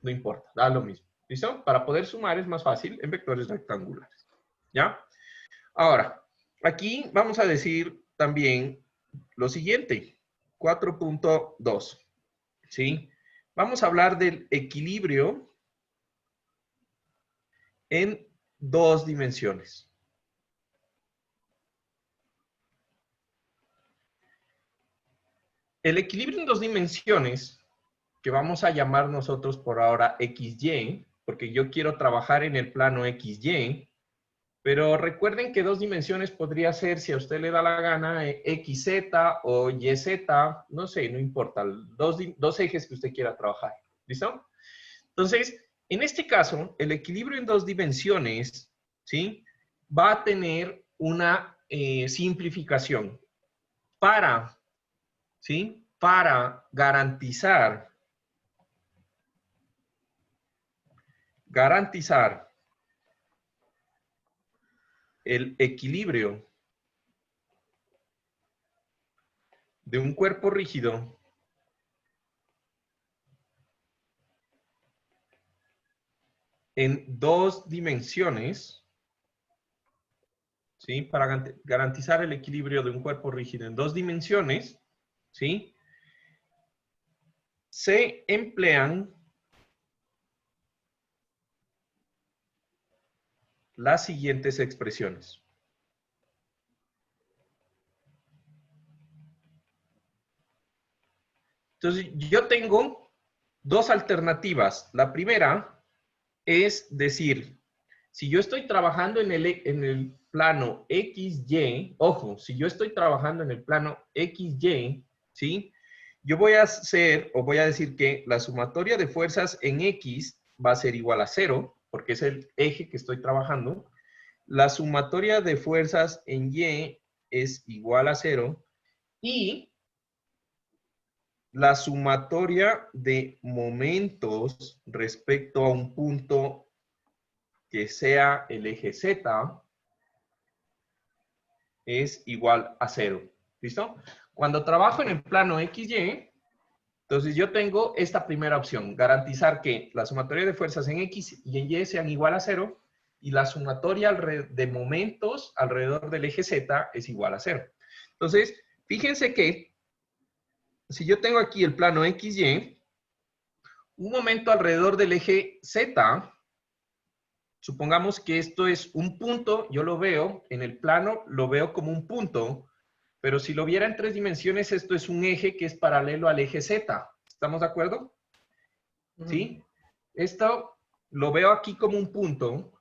no importa, da lo mismo. ¿Listo? Para poder sumar es más fácil en vectores rectangulares. ¿Ya? Ahora, aquí vamos a decir también lo siguiente, 4.2. ¿Sí? Vamos a hablar del equilibrio en 2 dimensiones. El equilibrio en 2 dimensiones, que vamos a llamar nosotros por ahora XY, porque yo quiero trabajar en el plano XY, pero recuerden que 2 dimensiones podría ser, si a usted le da la gana, XZ o YZ, no sé, no importa, dos ejes que usted quiera trabajar. ¿Listo? Entonces, en este caso, el equilibrio en 2 dimensiones, ¿sí? Va a tener una simplificación para, ¿sí? Para garantizar el equilibrio de un cuerpo rígido en 2 dimensiones, ¿sí? Para garantizar el equilibrio de un cuerpo rígido en 2 dimensiones, ¿sí? Se emplean las siguientes expresiones. Entonces, yo tengo 2 alternativas. La primera es decir, si yo estoy trabajando en el plano XY, ojo, si yo estoy trabajando en el plano XY, ¿sí? Yo voy a hacer, o voy a decir que la sumatoria de fuerzas en X va a ser igual a 0, porque es el eje que estoy trabajando. La sumatoria de fuerzas en Y es igual a 0. Y la sumatoria de momentos respecto a un punto que sea el eje Z es igual a 0. ¿Listo? Cuando trabajo en el plano XY, entonces yo tengo esta primera opción, garantizar que la sumatoria de fuerzas en X y en Y sean igual a 0 y la sumatoria de momentos alrededor del eje Z es igual a 0. Entonces, fíjense que si yo tengo aquí el plano XY, un momento alrededor del eje Z, supongamos que esto es un punto, yo lo veo en el plano, lo veo como un punto, pero si lo viera en 3 dimensiones, esto es un eje que es paralelo al eje Z. ¿Estamos de acuerdo? ¿Sí? Esto lo veo aquí como un punto,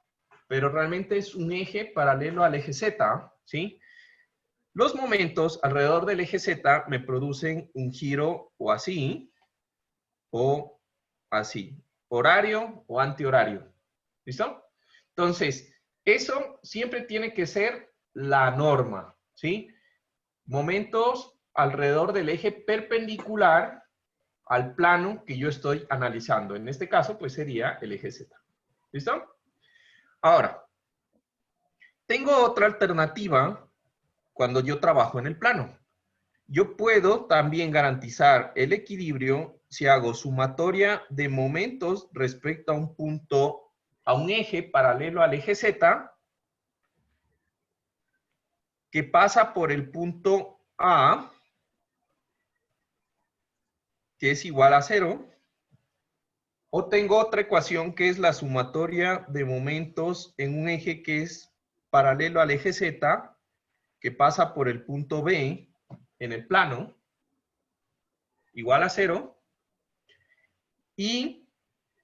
pero realmente es un eje paralelo al eje Z, ¿sí? Los momentos alrededor del eje Z me producen un giro o así, horario o antihorario. ¿Listo? Entonces, eso siempre tiene que ser la norma, ¿sí? Momentos alrededor del eje perpendicular al plano que yo estoy analizando. En este caso, pues sería el eje Z. ¿Listo? Ahora, tengo otra alternativa cuando yo trabajo en el plano. Yo puedo también garantizar el equilibrio si hago sumatoria de momentos respecto a un punto, a un eje paralelo al eje Z, que pasa por el punto A, que es igual a 0, o tengo otra ecuación que es la sumatoria de momentos en un eje que es paralelo al eje Z, que pasa por el punto B en el plano, igual a 0, y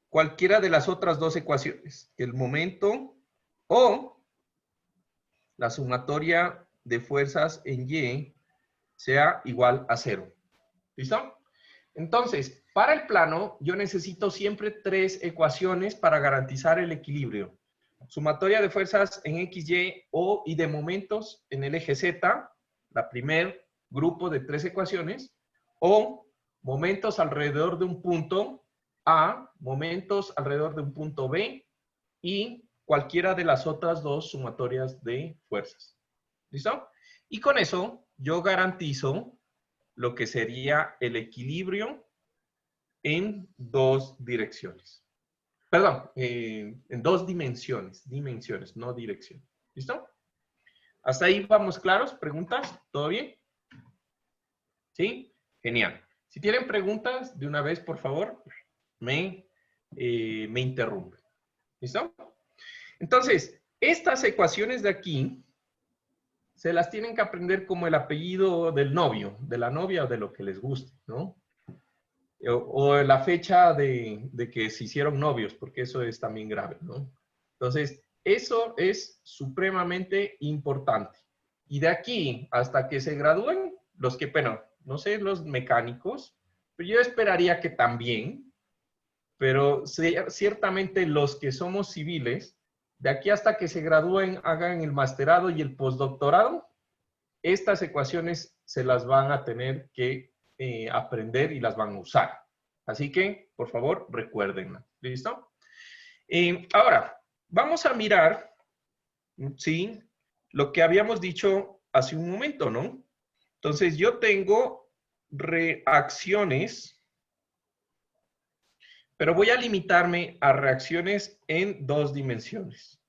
cualquiera de las otras 2 ecuaciones, el momento o la sumatoria de fuerzas en Y sea igual a 0. ¿Listo? Entonces, para el plano, yo necesito siempre 3 ecuaciones para garantizar el equilibrio. Sumatoria de fuerzas en X, Y, O y de momentos en el eje Z, la primer grupo de 3 ecuaciones, o momentos alrededor de un punto A, momentos alrededor de un punto B y cualquiera de las otras 2 sumatorias de fuerzas. ¿Listo? Y con eso yo garantizo lo que sería el equilibrio en 2 direcciones. Perdón, en 2 dimensiones, no dirección. ¿Listo? ¿Hasta ahí vamos claros? ¿Preguntas? ¿Todo bien? ¿Sí? Genial. Si tienen preguntas, de una vez, por favor, me interrumpen. ¿Listo? Entonces, estas ecuaciones de aquí se las tienen que aprender como el apellido del novio, de la novia o de lo que les guste, ¿no? O la fecha de que se hicieron novios, porque eso es también grave, ¿no? Entonces, eso es supremamente importante. Y de aquí hasta que se gradúen, los que, bueno, no sé, los mecánicos, pero yo esperaría que también, pero ciertamente los que somos civiles, de aquí hasta que se gradúen, hagan el masterado y el postdoctorado, estas ecuaciones se las van a tener que aprender y las van a usar. Así que, por favor, recuérdenla. ¿Listo? Ahora, vamos a mirar, ¿sí? Lo que habíamos dicho hace un momento, ¿no? Entonces, yo tengo reacciones, pero voy a limitarme a reacciones en 2 dimensiones.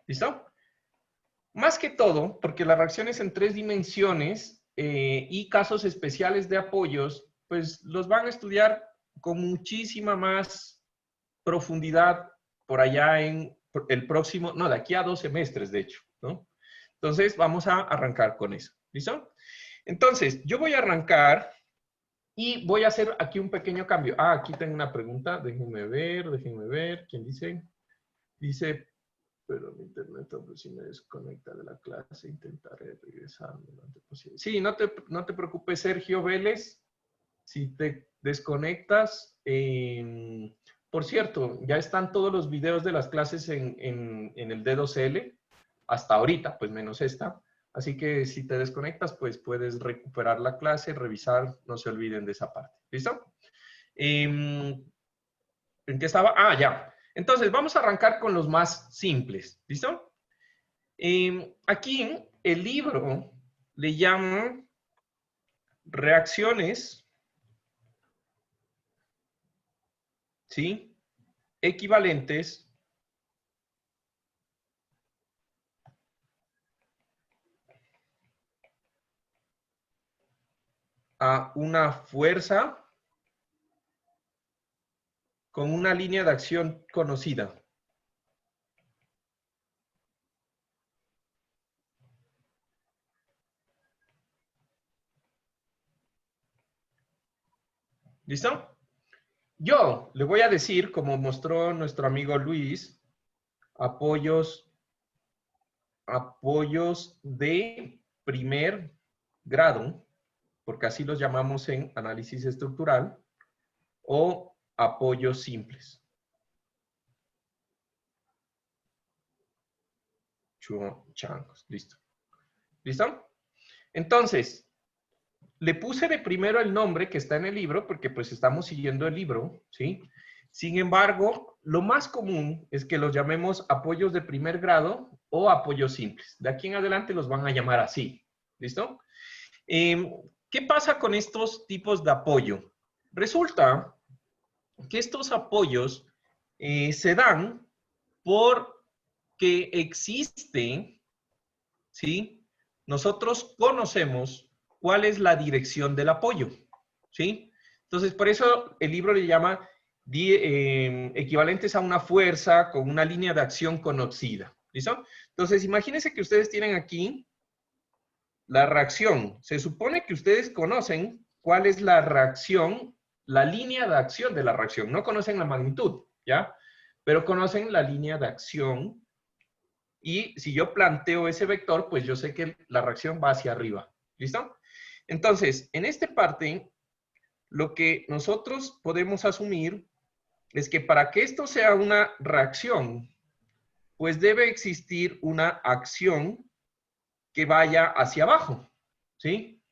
¿Listo? Más que todo, porque las reacciones en 3 dimensiones y casos especiales de apoyos, pues los van a estudiar con muchísima más profundidad por allá en el próximo, no, de aquí a 2 semestres, de hecho, ¿no? Entonces, vamos a arrancar con eso. ¿Listo? Entonces, yo voy a arrancar y voy a hacer aquí un pequeño cambio. Ah, aquí tengo una pregunta. Déjenme ver. ¿Quién dice? Dice, pero mi internet, si me desconecta de la clase, intentaré regresar lo antes posible. Sí, no te preocupes, Sergio Vélez. Si te desconectas, por cierto, ya están todos los videos de las clases en el D2L, hasta ahorita, pues menos esta. Así que si te desconectas, pues puedes recuperar la clase, revisar, no se olviden de esa parte. ¿Listo? ¿En qué estaba? Ah, ya. Entonces, vamos a arrancar con los más simples. ¿Listo? Aquí el libro le llama reacciones, ¿sí? Equivalentes a una fuerza con una línea de acción conocida. ¿Listo? Yo le voy a decir, como mostró nuestro amigo Luis, apoyos de primer grado, porque así los llamamos en análisis estructural, o apoyos simples. Changos, listo. ¿Listo? Entonces, le puse de primero el nombre que está en el libro, porque pues estamos siguiendo el libro, ¿sí? Sin embargo, lo más común es que los llamemos apoyos de primer grado o apoyos simples. De aquí en adelante los van a llamar así. ¿Listo? ¿Qué pasa con estos tipos de apoyo? Resulta que estos apoyos se dan porque existe, ¿sí? Nosotros conocemos cuál es la dirección del apoyo, ¿sí? Entonces, por eso el libro le llama equivalentes a una fuerza con una línea de acción conocida, ¿listo? Entonces, imagínense que ustedes tienen aquí la reacción. Se supone que ustedes conocen cuál es la reacción, la línea de acción de la reacción. No conocen la magnitud, ¿ya? Pero conocen la línea de acción. Y si yo planteo ese vector, pues yo sé que la reacción va hacia arriba. ¿Listo? Entonces, en esta parte, lo que nosotros podemos asumir es que para que esto sea una reacción, pues debe existir una acción que vaya hacia abajo, ¿sí?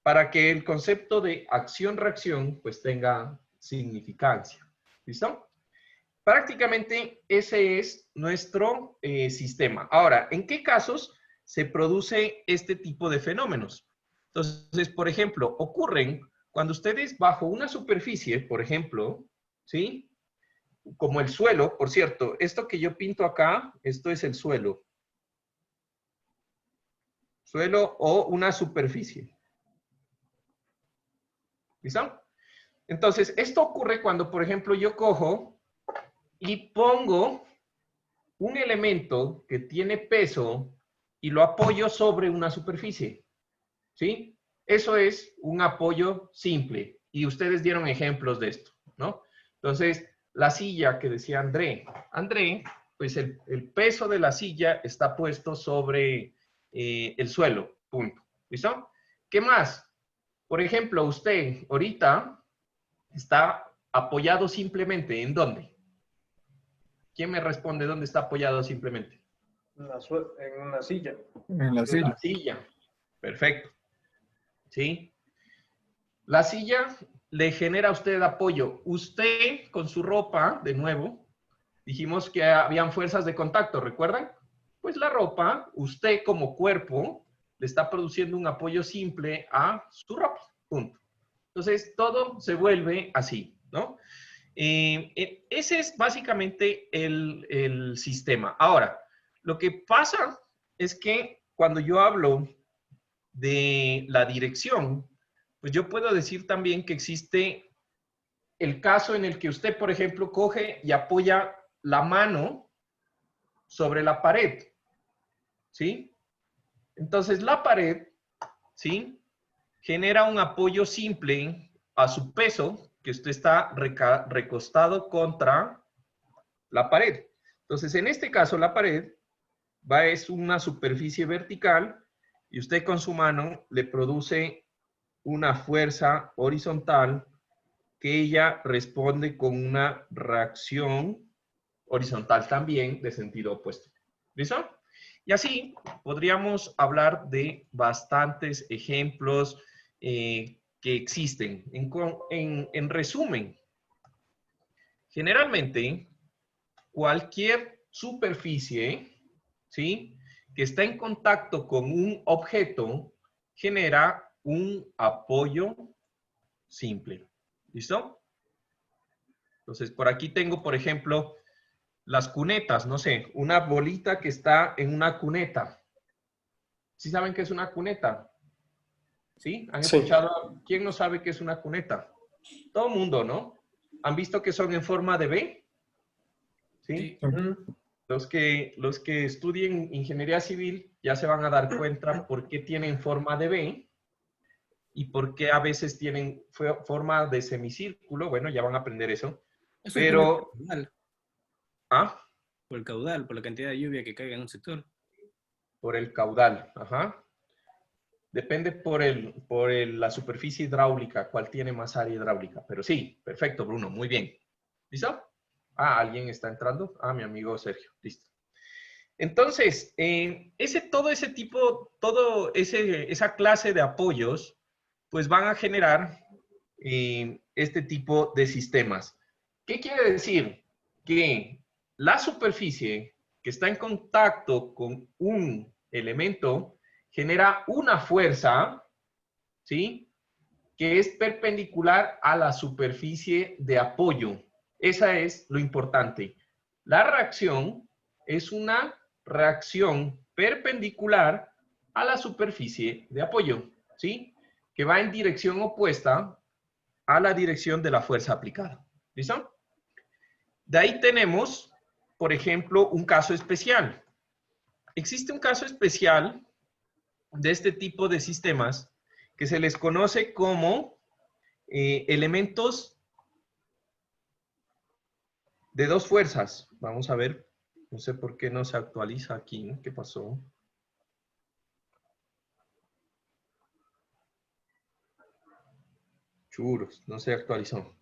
Para que el concepto de acción-reacción pues tenga significancia. ¿Listo? Prácticamente ese es nuestro sistema. Ahora, ¿en qué casos se produce este tipo de fenómenos? Entonces, por ejemplo, ocurren cuando ustedes bajo una superficie, por ejemplo, ¿sí? Como el suelo, por cierto, esto que yo pinto acá, esto es el suelo. Suelo o una superficie. ¿Listo? Entonces, esto ocurre cuando, por ejemplo, yo cojo y pongo un elemento que tiene peso y lo apoyo sobre una superficie. ¿Sí? Eso es un apoyo simple. Y ustedes dieron ejemplos de esto, ¿no? Entonces, la silla que decía André. André, pues el peso de la silla está puesto sobre el suelo. Punto. ¿Listo? ¿Qué más? Por ejemplo, usted ahorita está apoyado simplemente. ¿En dónde? ¿Quién me responde dónde está apoyado simplemente? En una silla. En la En silla. la silla. Perfecto. ¿Sí? La silla le genera a usted apoyo. Usted, con su ropa, de nuevo, dijimos que habían fuerzas de contacto, ¿recuerdan? Pues la ropa, usted como cuerpo, le está produciendo un apoyo simple a su ropa. Punto. Entonces, todo se vuelve así, ¿no? Ese es básicamente el sistema. Ahora, lo que pasa es que cuando yo hablo de la dirección, pues yo puedo decir también que existe el caso en el que usted, por ejemplo, coge y apoya la mano sobre la pared, ¿sí? Entonces la pared, ¿sí? Genera un apoyo simple a su peso, que usted está recostado contra la pared. Entonces, en este caso, la pared es una superficie vertical y usted con su mano le produce una fuerza horizontal que ella responde con una reacción horizontal también de sentido opuesto. ¿Listo? Y así podríamos hablar de bastantes ejemplos que existen. En resumen, generalmente cualquier superficie, ¿sí?, que está en contacto con un objeto genera un apoyo simple. ¿Listo? Entonces, por aquí tengo, por ejemplo, las cunetas, no sé, una bolita que está en una cuneta. ¿Sí saben qué es una cuneta? ¿Sí? ¿Han Sí. escuchado? ¿Quién no sabe qué es una cuneta? Todo el mundo, ¿no? ¿Han visto que son en forma de B? ¿Sí? Los que estudien ingeniería civil ya se van a dar cuenta por qué tienen forma de B y por qué a veces tienen forma de semicírculo. Bueno, ya van a aprender eso. Eso Pero... es por el caudal. ¿Ah? Por el caudal, por la cantidad de lluvia que caiga en un sector. Por el caudal, ajá. Depende por la superficie hidráulica, cuál tiene más área hidráulica. Pero sí, perfecto, Bruno, muy bien. ¿Listo? Ah, ¿alguien está entrando? Ah, mi amigo Sergio, listo. Entonces, esa clase de apoyos, pues van a generar este tipo de sistemas. ¿Qué quiere decir? Que la superficie que está en contacto con un elemento genera una fuerza, ¿sí?, que es perpendicular a la superficie de apoyo. Esa es lo importante. La reacción es una reacción perpendicular a la superficie de apoyo, ¿sí?, que va en dirección opuesta a la dirección de la fuerza aplicada. ¿Listo? De ahí tenemos, por ejemplo, un caso especial. Existe un caso especial de este tipo de sistemas que se les conoce como elementos de dos fuerzas. Vamos a ver, no sé por qué no se actualiza aquí, ¿no? ¿Qué pasó? Churos, no se actualizó.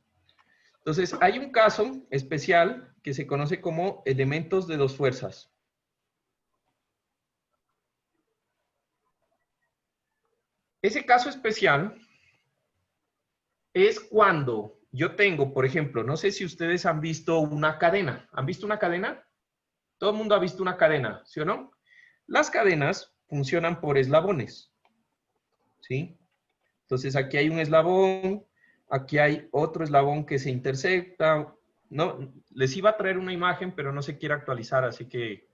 Entonces, hay un caso especial que se conoce como elementos de dos fuerzas. Ese caso especial es cuando yo tengo, por ejemplo, no sé si ustedes han visto una cadena. ¿Han visto una cadena? Todo el mundo ha visto una cadena, ¿sí o no? Las cadenas funcionan por eslabones, ¿sí? Entonces aquí hay un eslabón, aquí hay otro eslabón que se intersecta. No, les iba a traer una imagen, pero no se quiere actualizar, así que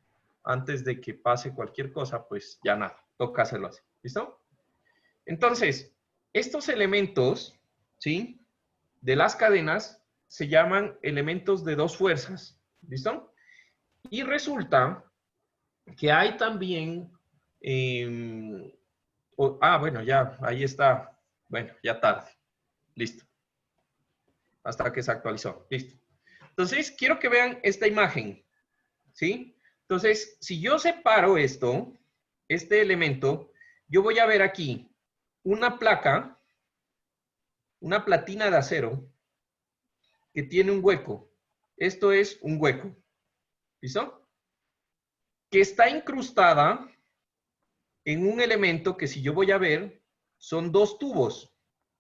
antes de que pase cualquier cosa, pues ya nada, toca hacerlo así. ¿Listo? Entonces, estos elementos, ¿sí?, de las cadenas se llaman elementos de dos fuerzas. ¿Listo? Y resulta que hay también... bueno, ya, ahí está. Bueno, ya tarde. Listo. Hasta que se actualizó. Listo. Entonces, quiero que vean esta imagen. ¿Sí? Entonces, si yo separo esto, este elemento, yo voy a ver aquí una placa, una platina de acero, que tiene un hueco. Esto es un hueco. ¿Listo? Que está incrustada en un elemento que si yo voy a ver, son dos tubos.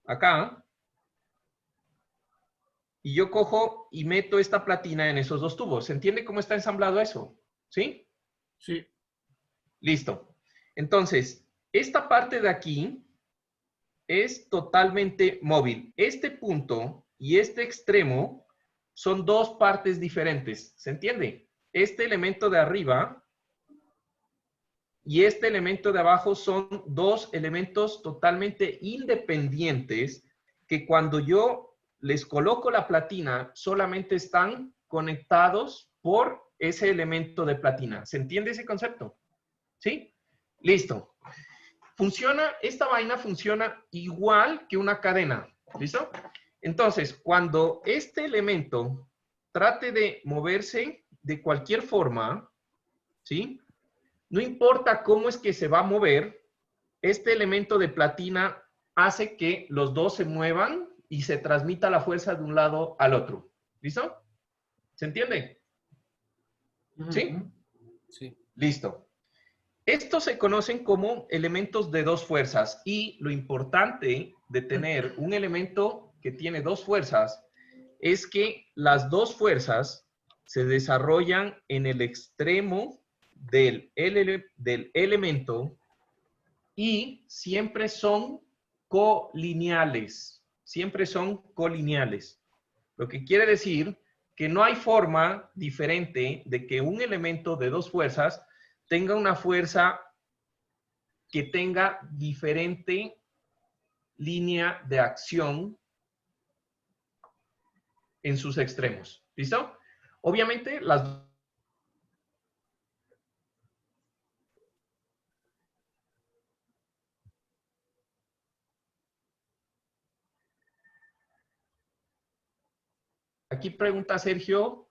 Acá. Y yo cojo y meto esta platina en esos dos tubos. ¿Se entiende cómo está ensamblado eso? ¿Sí? Sí. Listo. Entonces, esta parte de aquí es totalmente móvil. Este punto y este extremo son dos partes diferentes. ¿Se entiende? Este elemento de arriba y este elemento de abajo son dos elementos totalmente independientes que cuando yo les coloco la platina solamente están conectados por ese elemento de platina. ¿Se entiende ese concepto? ¿Sí? Listo. Esta vaina funciona igual que una cadena. ¿Listo? Entonces, cuando este elemento trate de moverse de cualquier forma, ¿sí?, no importa cómo es que se va a mover, este elemento de platina hace que los dos se muevan y se transmita la fuerza de un lado al otro. ¿Listo? ¿Se entiende? ¿Sí? Sí. Listo. Estos se conocen como elementos de dos fuerzas y lo importante de tener un elemento que tiene dos fuerzas es que las dos fuerzas se desarrollan en el extremo del elemento y siempre son colineales. Siempre son colineales. Lo que quiere decir que no hay forma diferente de que un elemento de dos fuerzas tenga una fuerza que tenga diferente línea de acción en sus extremos. ¿Listo? Obviamente, aquí pregunta Sergio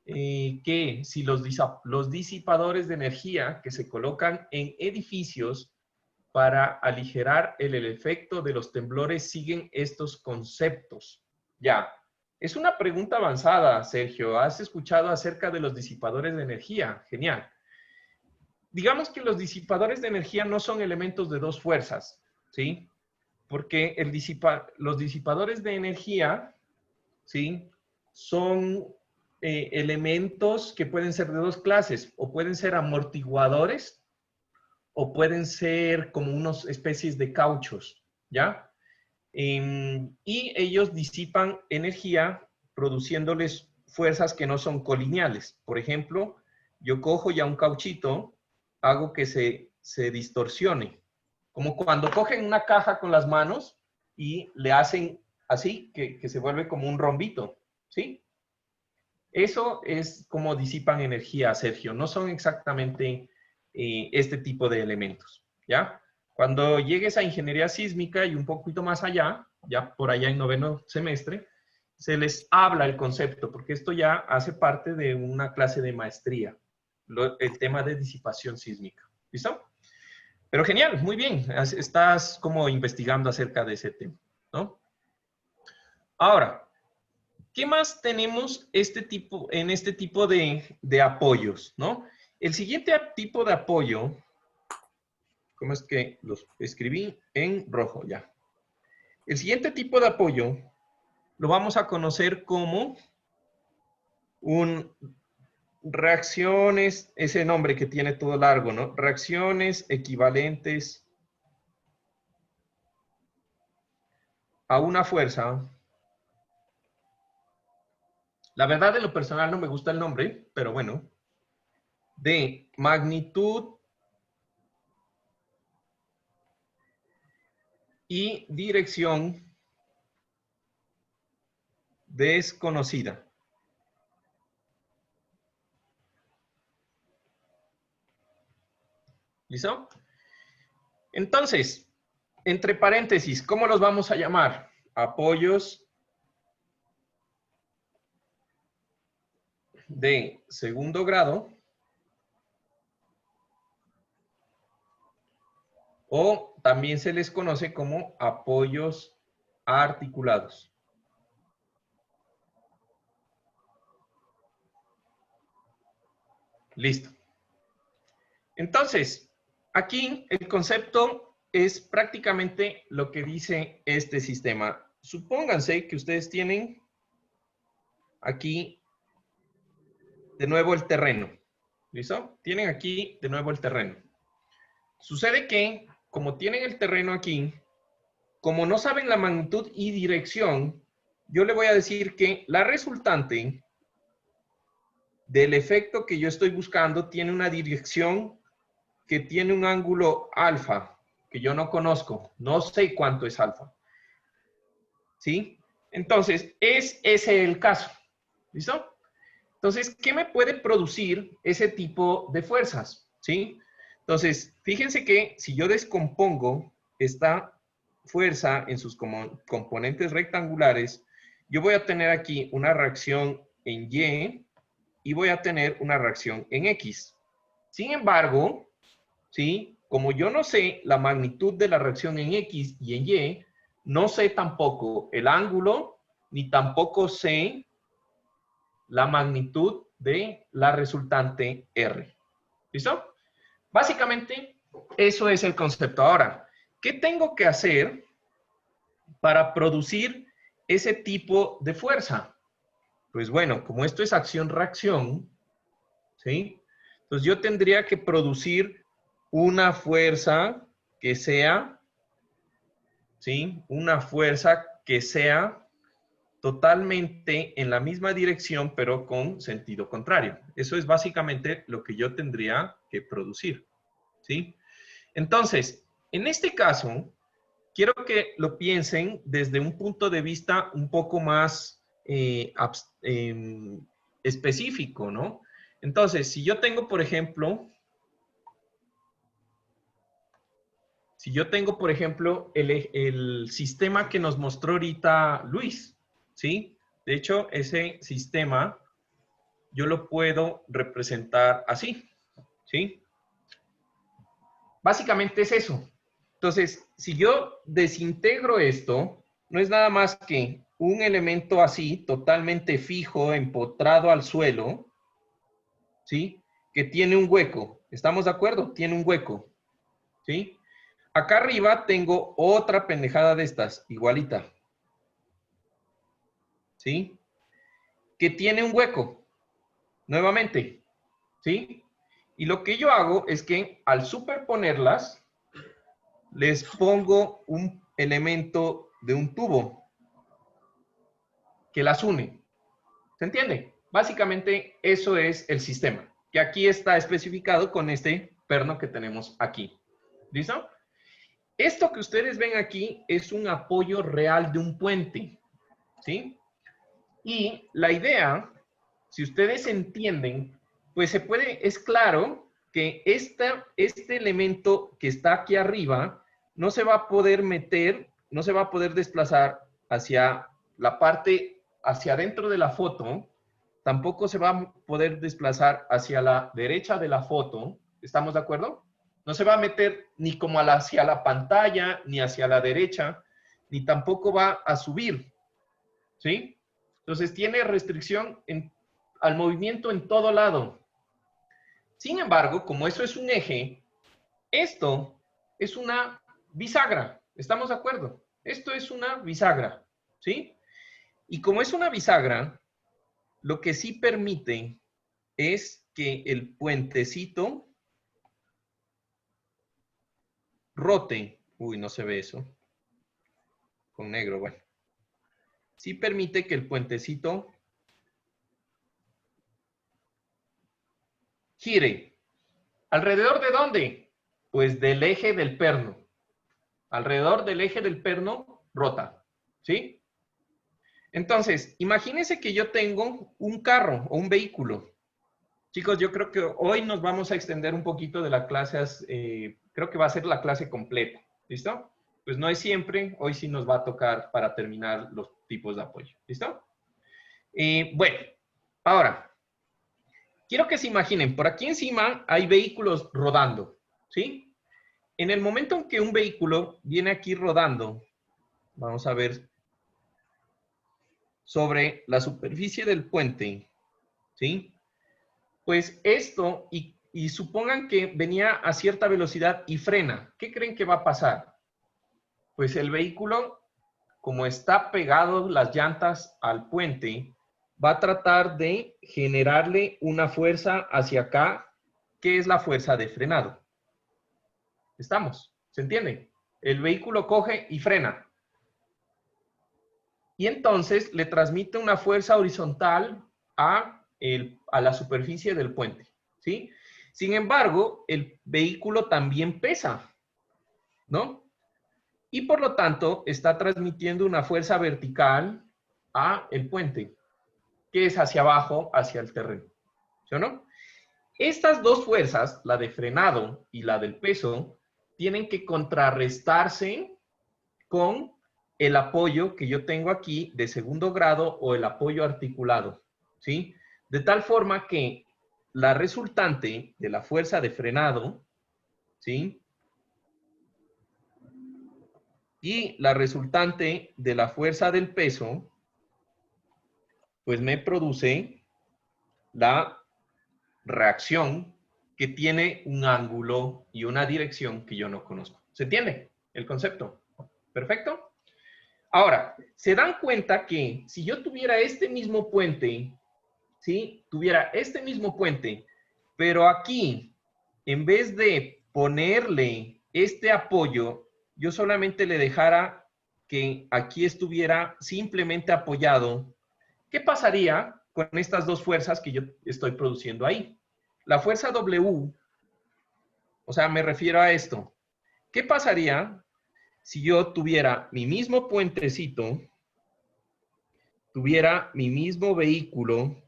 que si los disipadores de energía que se colocan en edificios para aligerar el efecto de los temblores siguen estos conceptos. Ya, es una pregunta avanzada, Sergio. ¿Has escuchado acerca de los disipadores de energía? Genial. Digamos que los disipadores de energía no son elementos de dos fuerzas, ¿sí? Porque los disipadores de energía, ¿sí?, son elementos que pueden ser de dos clases, o pueden ser amortiguadores, o pueden ser como unas especies de cauchos, ¿ya? Y ellos disipan energía produciéndoles fuerzas que no son colineales. Por ejemplo, yo cojo ya un cauchito, hago que se distorsione. Como cuando cogen una caja con las manos y le hacen así, que se vuelve como un rombito, ¿sí? Eso es como disipan energía, Sergio. No son exactamente este tipo de elementos, ¿ya? Cuando llegues a ingeniería sísmica y un poquito más allá, ya por allá en noveno semestre, se les habla el concepto, porque esto ya hace parte de una clase de maestría, el tema de disipación sísmica. ¿Listo? Pero genial, muy bien. Estás como investigando acerca de ese tema, ¿no? Ahora, ¿qué más tenemos en este tipo de apoyos, ¿no? El siguiente tipo de apoyo, ¿cómo es que los escribí en rojo ya? El siguiente tipo de apoyo lo vamos a conocer como reacciones, ese nombre que tiene todo largo, ¿no? Reacciones equivalentes a una fuerza. La verdad, en lo personal no me gusta el nombre, pero bueno, de magnitud y dirección desconocida. ¿Listo? Entonces, entre paréntesis, ¿cómo los vamos a llamar? Apoyos de segundo grado o también se les conoce como apoyos articulados. Listo. Entonces, aquí el concepto es prácticamente lo que dice este sistema. Supónganse que ustedes tienen aquí de nuevo el terreno. ¿Listo? Tienen aquí de nuevo el terreno. Sucede que, como tienen el terreno aquí, como no saben la magnitud y dirección, yo le voy a decir que la resultante del efecto que yo estoy buscando tiene una dirección que tiene un ángulo alfa, que yo no conozco, no sé cuánto es alfa. ¿Sí? Entonces, es ese el caso. ¿Listo? Entonces, ¿qué me puede producir ese tipo de fuerzas? ¿Sí? Entonces, fíjense que si yo descompongo esta fuerza en sus componentes rectangulares, yo voy a tener aquí una reacción en Y y voy a tener una reacción en X. Sin embargo, ¿sí? Como yo no sé la magnitud de la reacción en X y en Y, no sé tampoco el ángulo, ni tampoco sé la magnitud de la resultante R. ¿Listo? Básicamente, eso es el concepto. Ahora, ¿qué tengo que hacer para producir ese tipo de fuerza? Pues bueno, como esto es acción-reacción, ¿sí? Entonces yo tendría que producir una fuerza que sea, ¿sí? Una fuerza que sea totalmente en la misma dirección, pero con sentido contrario. Eso es básicamente lo que yo tendría que producir, ¿sí? Entonces, en este caso, quiero que lo piensen desde un punto de vista un poco más específico, ¿no? Entonces, si yo tengo, por ejemplo, el sistema que nos mostró ahorita Luis, ¿sí? De hecho, ese sistema yo lo puedo representar así, ¿sí? Básicamente es eso. Entonces, si yo desintegro esto, no es nada más que un elemento así, totalmente fijo, empotrado al suelo, ¿sí? Que tiene un hueco. ¿Estamos de acuerdo? Tiene un hueco, ¿sí? Acá arriba tengo otra pendejada de estas, igualita, ¿sí? Que tiene un hueco, nuevamente, ¿sí? Y lo que yo hago es que al superponerlas, les pongo un elemento de un tubo que las une. ¿Se entiende? Básicamente eso es el sistema, que aquí está especificado con este perno que tenemos aquí. ¿Listo? Esto que ustedes ven aquí es un apoyo real de un puente, ¿sí? Y la idea, si ustedes entienden, pues se puede, es claro que este elemento que está aquí arriba no se va a poder meter, no se va a poder desplazar hacia la parte, hacia adentro de la foto, tampoco se va a poder desplazar hacia la derecha de la foto, ¿estamos de acuerdo? No se va a meter ni como hacia la pantalla, ni hacia la derecha, ni tampoco va a subir, ¿sí? Entonces tiene restricción al movimiento en todo lado. Sin embargo, como eso es un eje, esto es una bisagra. ¿Estamos de acuerdo? Esto es una bisagra, ¿sí? Y como es una bisagra, lo que sí permite es que el puentecito rote. Uy, no se ve eso. con negro, bueno. Sí permite que el puentecito gire. ¿Alrededor de dónde? Pues del eje del perno. Alrededor del eje del perno rota, ¿sí? Entonces, imagínense que yo tengo un carro o un vehículo. Chicos, yo creo que hoy nos vamos a extender un poquito de la clase, creo que va a ser la clase completa, ¿listo? Pues no es siempre, hoy sí nos va a tocar para terminar los tipos de apoyo, ¿listo? Bueno, ahora, quiero que se imaginen, por aquí encima hay vehículos rodando, ¿sí? En el momento en que un vehículo viene aquí rodando, vamos a ver, sobre la superficie del puente, ¿sí? Pues esto, y supongan que venía a cierta velocidad y frena, ¿qué creen que va a pasar? Pues el vehículo, como está pegado las llantas al puente, va a tratar de generarle una fuerza hacia acá, que es la fuerza de frenado. ¿Estamos? ¿Se entiende? El vehículo coge y frena. Y entonces le transmite una fuerza horizontal a la superficie del puente, ¿sí? Sin embargo, el vehículo también pesa, ¿no? Y por lo tanto, está transmitiendo una fuerza vertical a el puente, que es hacia abajo, hacia el terreno, ¿sí o no? Estas dos fuerzas, la de frenado y la del peso, tienen que contrarrestarse con el apoyo que yo tengo aquí de segundo grado o el apoyo articulado, ¿sí? De tal forma que la resultante de la fuerza de frenado, ¿sí? Y la resultante de la fuerza del peso, pues me produce la reacción que tiene un ángulo y una dirección que yo no conozco. ¿Se entiende el concepto? ¿Perfecto? Ahora, se dan cuenta que si yo tuviera este mismo puente, ¿sí? Tuviera este mismo puente, pero aquí, en vez de ponerle este apoyo, yo solamente le dejara que aquí estuviera simplemente apoyado, ¿qué pasaría con estas dos fuerzas que yo estoy produciendo ahí? La fuerza W, o sea, me refiero a esto. ¿Qué pasaría si yo tuviera mi mismo puentecito, tuviera mi mismo vehículo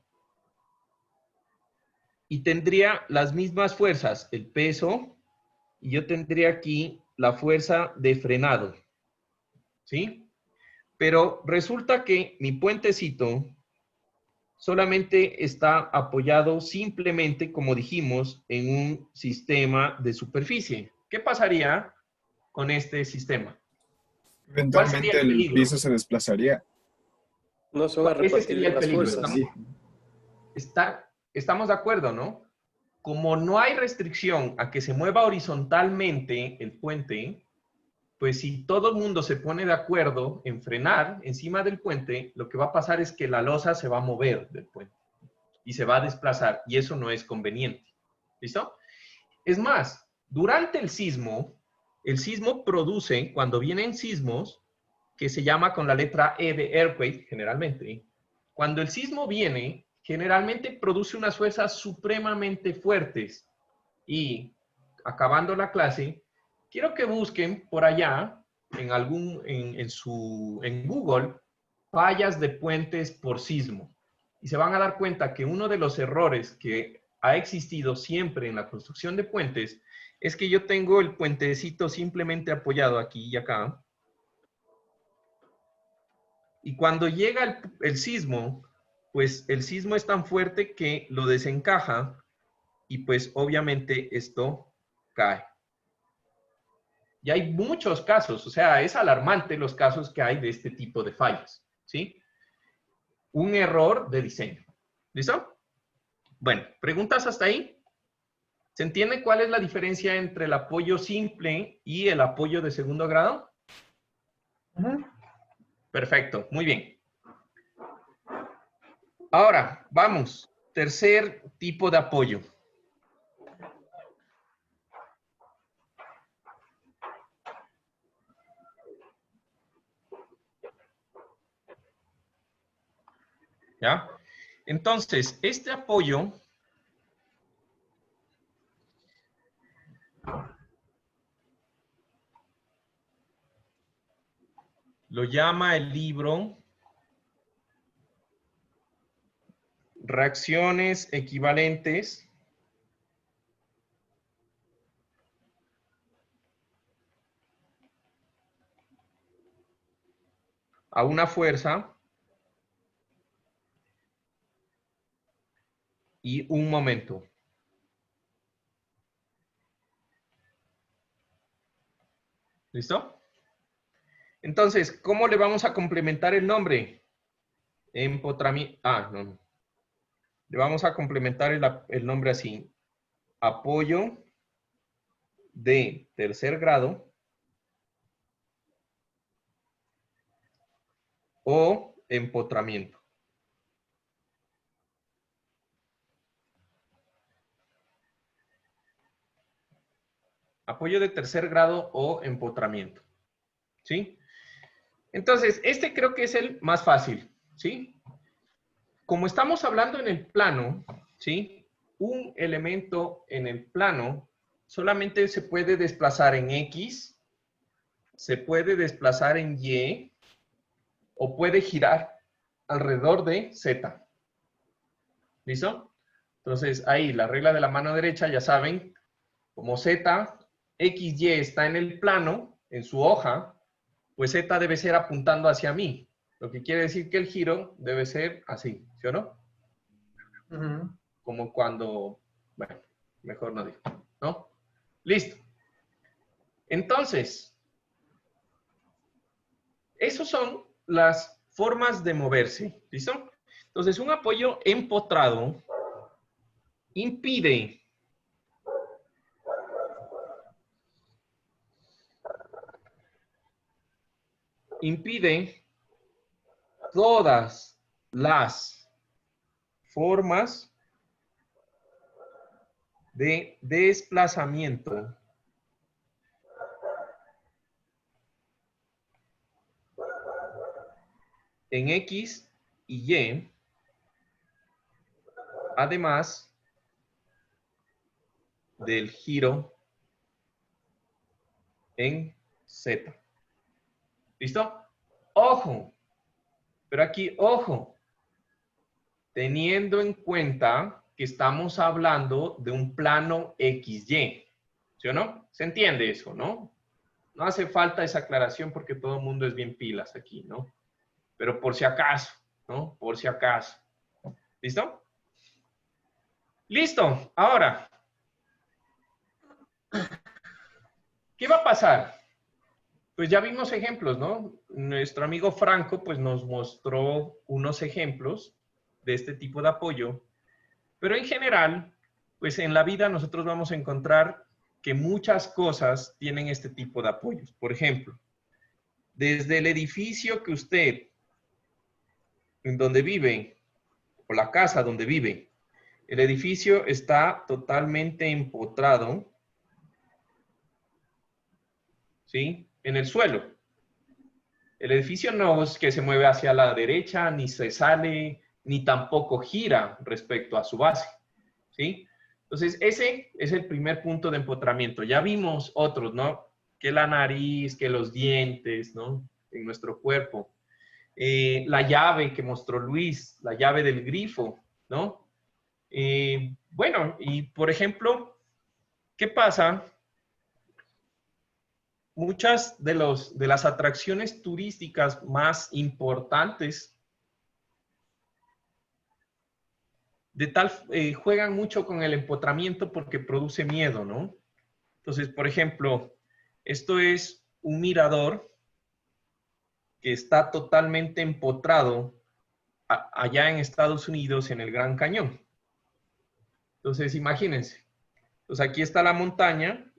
y tendría las mismas fuerzas, el peso, y yo tendría aquí la fuerza de frenado, ¿sí? Pero resulta que mi puentecito solamente está apoyado simplemente, como dijimos, en un sistema de superficie. ¿Qué pasaría con este sistema? ¿Cuál sería Eventualmente el el peligro? piso se desplazaría. No se van a Ese repartir sería bien el las peligro. fuerzas. Estamos de acuerdo, ¿no? Como no hay restricción a que se mueva horizontalmente el puente, pues si todo el mundo se pone de acuerdo en frenar encima del puente, lo que va a pasar es que la losa se va a mover del puente y se va a desplazar, y eso no es conveniente. ¿Listo? Es más, durante el sismo produce, cuando vienen sismos, que se llama con la letra E de earthquake, generalmente, cuando el sismo viene, generalmente produce unas fuerzas supremamente fuertes. Y, acabando la clase, quiero que busquen por allá, en Google, fallas de puentes por sismo. Y se van a dar cuenta que uno de los errores que ha existido siempre en la construcción de puentes es que yo tengo el puentecito simplemente apoyado aquí y acá. Y cuando llega el sismo, pues el sismo es tan fuerte que lo desencaja y pues obviamente esto cae. Y hay muchos casos, o sea, es alarmante los casos que hay de este tipo de fallas, ¿sí? Un error de diseño. ¿Listo? Bueno, ¿preguntas hasta ahí? ¿Se entiende cuál es la diferencia entre el apoyo simple y el apoyo de segundo grado? Perfecto, muy bien. Ahora, vamos. Tercer tipo de apoyo. ¿Ya? Entonces, este apoyo lo llama el libro Reacciones equivalentes a una fuerza y un momento. ¿Listo? Entonces, ¿cómo le vamos a complementar el nombre? Empotramiento. Ah, no. Le vamos a complementar el nombre así. Apoyo de tercer grado o empotramiento. Apoyo de tercer grado o empotramiento. ¿Sí? Entonces, este creo que es el más fácil. ¿Sí? Como estamos hablando en el plano, ¿sí? Un elemento en el plano solamente se puede desplazar en X, se puede desplazar en Y o puede girar alrededor de Z. ¿Listo? Entonces, ahí la regla de la mano derecha, ya saben, como Z, X, Y está en el plano, en su hoja, pues Z debe ser apuntando hacia mí. Lo que quiere decir que el giro debe ser así, ¿sí o no? Como cuando, bueno, mejor no digo, ¿no? Listo. Entonces, esos son las formas de moverse, ¿listo? Entonces, un apoyo empotrado impide todas las formas de desplazamiento en X y Y, además del giro en Z. ¿Listo? Ojo, pero aquí, ojo, teniendo en cuenta que estamos hablando de un plano XY, ¿sí o no? ¿Se entiende eso, no? No hace falta esa aclaración porque todo el mundo es bien pilas aquí, ¿no? Pero por si acaso, ¿no? Por si acaso. ¿Listo? Listo. Ahora, ¿qué va a pasar? Pues ya vimos ejemplos, ¿no? Nuestro amigo Franco, pues nos mostró unos ejemplos de este tipo de apoyo, pero en general, pues en la vida nosotros vamos a encontrar que muchas cosas tienen este tipo de apoyos. Por ejemplo, desde el edificio que usted, en donde vive, o la casa donde vive, el edificio está totalmente empotrado, ¿sí? En el suelo. El edificio no es que se mueve hacia la derecha, ni se sale, ni tampoco gira respecto a su base, ¿sí? Entonces, ese es el primer punto de empotramiento. Ya vimos otros, ¿no? Que la nariz, que los dientes, ¿no? En nuestro cuerpo. La llave que mostró Luis, la llave del grifo, ¿no? Bueno, y por ejemplo, ¿qué pasa? Muchas de las atracciones turísticas más importantes juegan mucho con el empotramiento porque produce miedo, ¿no? Entonces, por ejemplo, esto es un mirador que está totalmente empotrado allá en Estados Unidos, en el Gran Cañón. Entonces, imagínense. Entonces, aquí está la montaña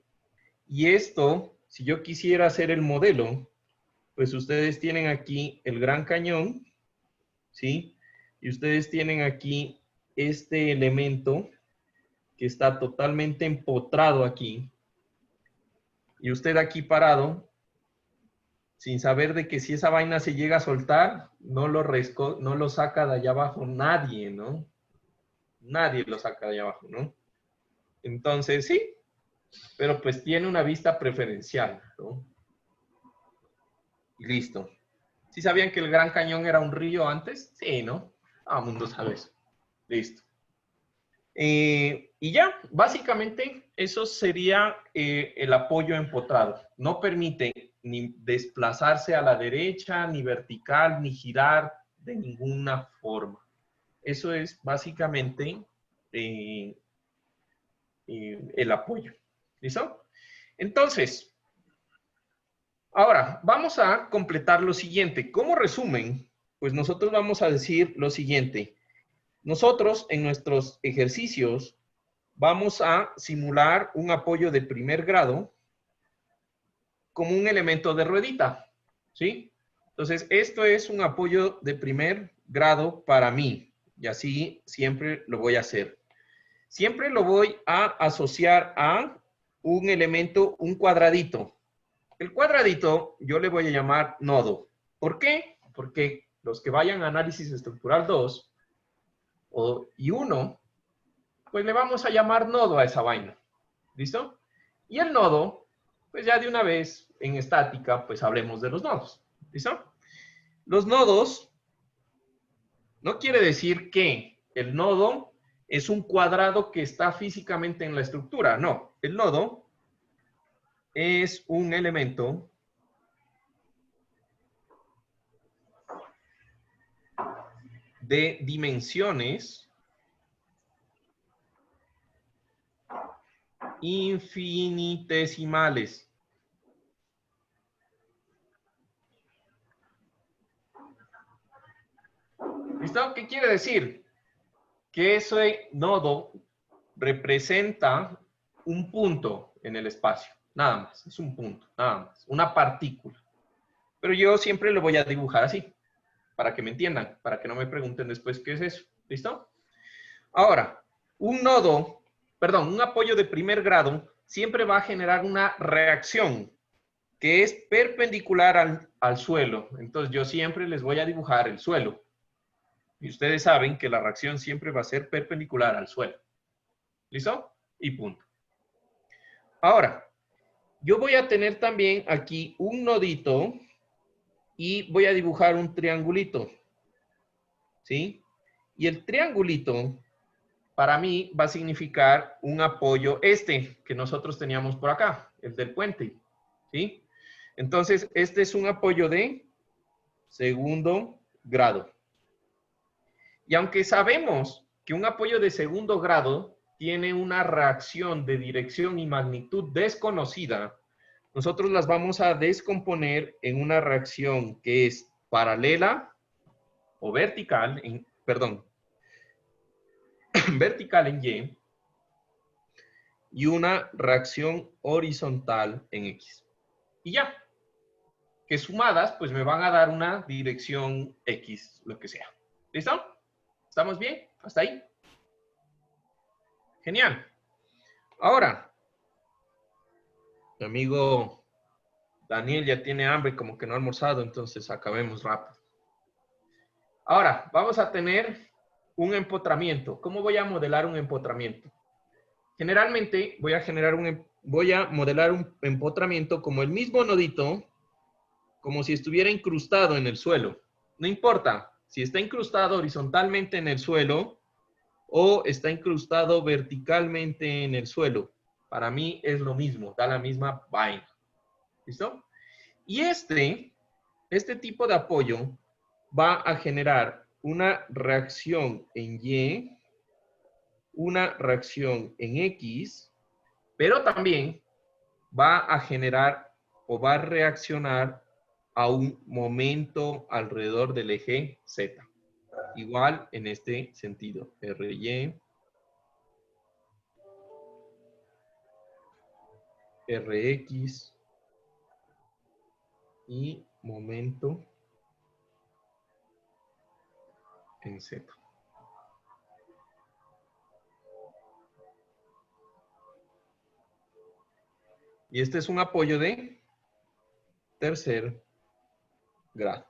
y esto, si yo quisiera hacer el modelo, pues ustedes tienen aquí el Gran Cañón, ¿sí? Y ustedes tienen aquí este elemento que está totalmente empotrado aquí. Y usted aquí parado, sin saber de que si esa vaina se llega a soltar, no lo saca de allá abajo nadie, ¿no? Nadie lo saca de allá abajo, ¿no? Entonces, sí, pero pues tiene una vista preferencial, ¿no? Y listo. ¿Sí sabían que el Gran Cañón era un río antes? Sí, ¿no? Todo el mundo sabe eso. Listo. Y ya, básicamente eso sería el apoyo empotrado. No permite ni desplazarse a la derecha, ni vertical, ni girar de ninguna forma. Eso es básicamente el apoyo. ¿Listo? Entonces, ahora vamos a completar lo siguiente. Como resumen, pues nosotros vamos a decir lo siguiente. Nosotros en nuestros ejercicios vamos a simular un apoyo de primer grado como un elemento de ruedita, ¿sí? Entonces, esto es un apoyo de primer grado para mí y así siempre lo voy a hacer. Siempre lo voy a asociar a un elemento, un cuadradito. El cuadradito yo le voy a llamar nodo. ¿Por qué? Porque los que vayan a análisis estructural 2 y 1, pues le vamos a llamar nodo a esa vaina. ¿Listo? Y el nodo, pues ya de una vez en estática, pues hablemos de los nodos. ¿Listo? Los nodos no quiere decir que el nodo es un cuadrado que está físicamente en la estructura. No, el nodo es un elemento de dimensiones infinitesimales. ¿Listo? ¿Qué quiere decir? Que ese nodo representa un punto en el espacio. Nada más, es un punto, nada más. Una partícula. Pero yo siempre lo voy a dibujar así, para que me entiendan, para que no me pregunten después qué es eso. ¿Listo? Ahora, un apoyo de primer grado siempre va a generar una reacción que es perpendicular al suelo. Entonces, yo siempre les voy a dibujar el suelo. Y ustedes saben que la reacción siempre va a ser perpendicular al suelo. ¿Listo? Y punto. Ahora, yo voy a tener también aquí un nodito y voy a dibujar un triangulito. ¿Sí? Y el triangulito, para mí, va a significar un apoyo que nosotros teníamos por acá, el del puente. ¿Sí? Entonces, este es un apoyo de segundo grado. Y aunque sabemos que un apoyo de segundo grado tiene una reacción de dirección y magnitud desconocida, nosotros las vamos a descomponer en una reacción que es paralela o vertical, vertical en y una reacción horizontal en X. Y ya, que sumadas pues me van a dar una dirección X, lo que sea. ¿Listo? ¿Estamos bien? ¿Hasta ahí? Genial. Ahora, mi amigo Daniel ya tiene hambre, como que no ha almorzado, entonces acabemos rápido. Ahora, vamos a tener un empotramiento. ¿Cómo voy a modelar un empotramiento? Generalmente voy a modelar un empotramiento como el mismo nodito, como si estuviera incrustado en el suelo. No importa si está incrustado horizontalmente en el suelo o está incrustado verticalmente en el suelo. Para mí es lo mismo, da la misma vaina. ¿Listo? Y este tipo de apoyo va a generar una reacción en Y, una reacción en X, pero también va a generar o va a reaccionar a un momento alrededor del eje Z. Igual en este sentido, RY, RX y momento en Z. Y este es un apoyo de tercer grado.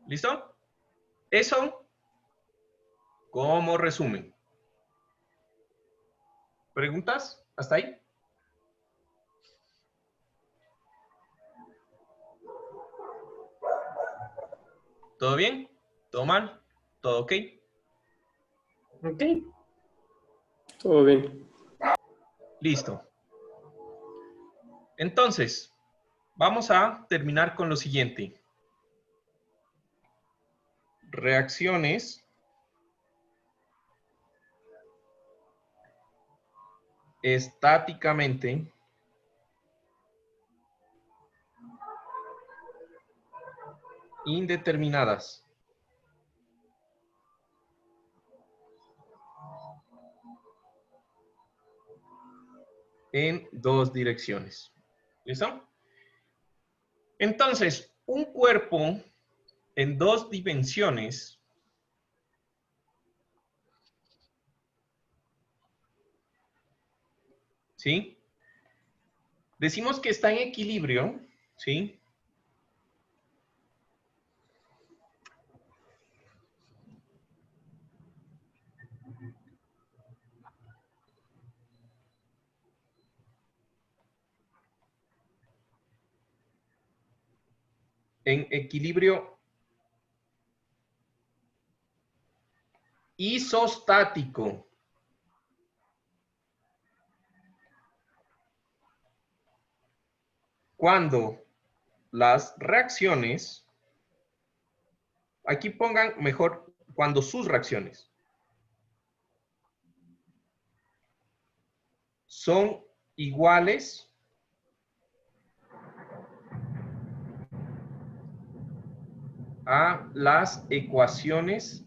¿Listo? Eso como resumen. ¿Preguntas? ¿Hasta ahí? ¿Todo bien? ¿Todo mal? ¿Todo ok? Ok. Todo bien. Listo. Entonces, vamos a terminar con lo siguiente. Reacciones estáticamente indeterminadas. En dos direcciones. ¿Listo? Entonces, un cuerpo en dos dimensiones ¿sí? Decimos que está en equilibrio, ¿sí? En equilibrio isostático. Cuando las reacciones, aquí pongan mejor, cuando sus reacciones son iguales a las ecuaciones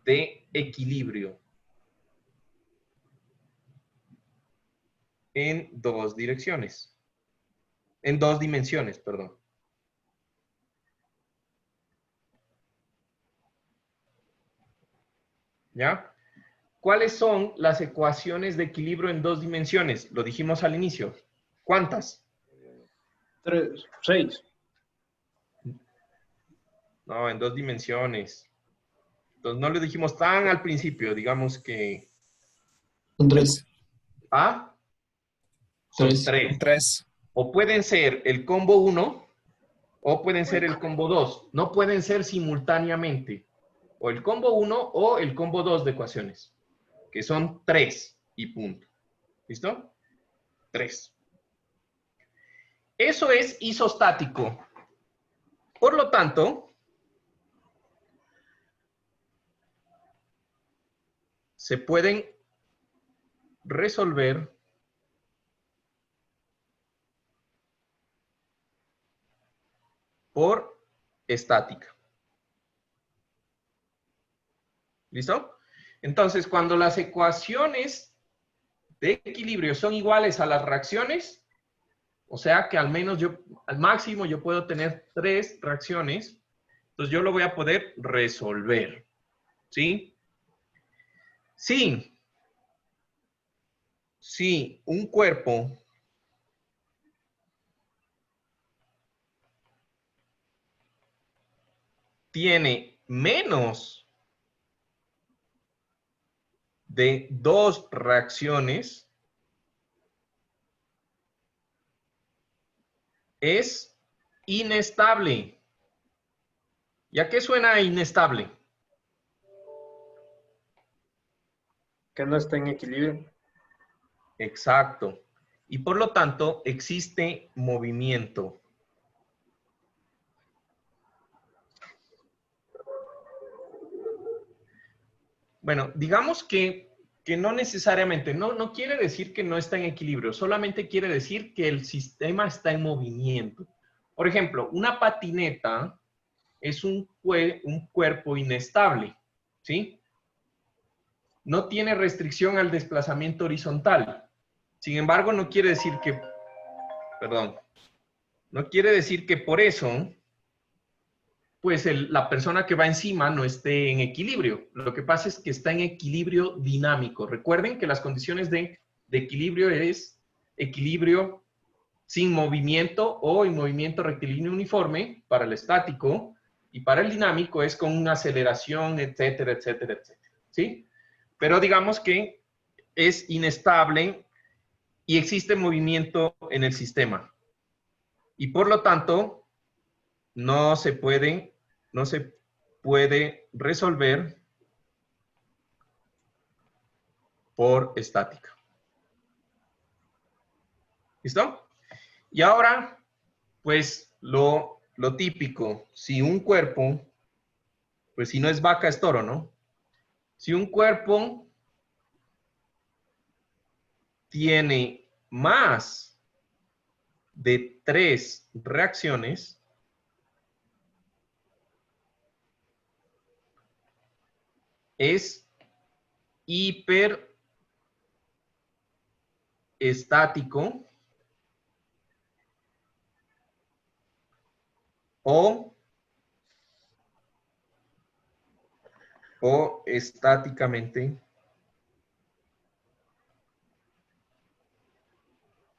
de equilibrio en dos direcciones, en dos dimensiones, perdón. ¿Ya? ¿Cuáles son las ecuaciones de equilibrio en dos dimensiones? Lo dijimos al inicio. ¿Cuántas? 3, 6. No, en dos dimensiones. Entonces no lo dijimos tan al principio, digamos que... Son 3. ¿Ah? Son Tres. 3. 3. O pueden ser el combo 1 o pueden ser el combo 2. No pueden ser simultáneamente. O el combo 1 o el combo 2 de ecuaciones. Que son 3 y punto. ¿Listo? 3. Eso es isostático. Por lo tanto, se pueden resolver por estática. ¿Listo? Entonces, cuando las ecuaciones de equilibrio son iguales a las reacciones, o sea que al menos yo, al máximo yo puedo tener 3 reacciones, entonces yo lo voy a poder resolver. ¿Sí? Sí. Si un cuerpo tiene menos de 2 reacciones, es inestable. ¿Y a qué suena inestable? Que no está en equilibrio. Exacto. Y por lo tanto, existe movimiento. Bueno, digamos que no necesariamente, no quiere decir que no está en equilibrio, solamente quiere decir que el sistema está en movimiento. Por ejemplo, una patineta es un cuerpo inestable, ¿sí? No tiene restricción al desplazamiento horizontal. Sin embargo, no quiere decir que, perdón, no quiere decir que por eso pues la persona que va encima no esté en equilibrio. Lo que pasa es que está en equilibrio dinámico. Recuerden que las condiciones de equilibrio es equilibrio sin movimiento o en movimiento rectilíneo uniforme para el estático, y para el dinámico es con una aceleración, etcétera, etcétera, etcétera. ¿Sí? Pero digamos que es inestable y existe movimiento en el sistema. Y por lo tanto, no se puede resolver por estática. ¿Listo? Y ahora, pues, lo típico, si un cuerpo, pues si no es vaca, es toro, ¿no? Si un cuerpo tiene más de 3 reacciones, es hiperestático o estáticamente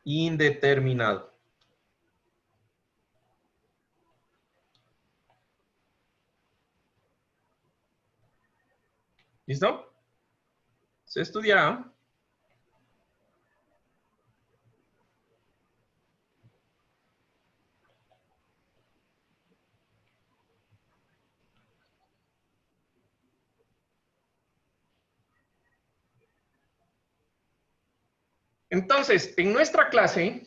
indeterminado. ¿Listo? Se estudia. Entonces, en nuestra clase,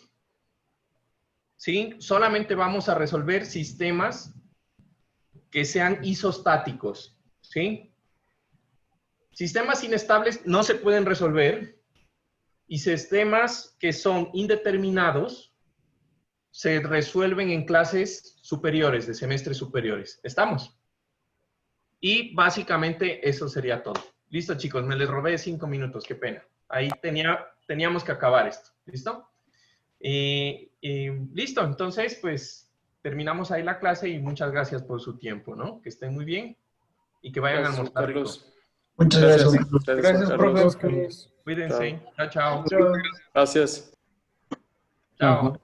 ¿sí? Solamente vamos a resolver sistemas que sean isostáticos, ¿sí? Sistemas inestables no se pueden resolver, y sistemas que son indeterminados se resuelven en clases superiores, de semestres superiores. ¿Estamos? Y básicamente eso sería todo. Listo, chicos, me les robé 5 minutos, qué pena. Ahí teníamos que acabar esto. ¿Listo? Listo, entonces, pues, terminamos ahí la clase y muchas gracias por su tiempo, ¿no? Que estén muy bien y que vayan a Gracias, almorzar rico. Carlos. Muchas gracias. Gracias, Carlos. profe. Cuídense. Chao, chao. Chao. Gracias. Chao.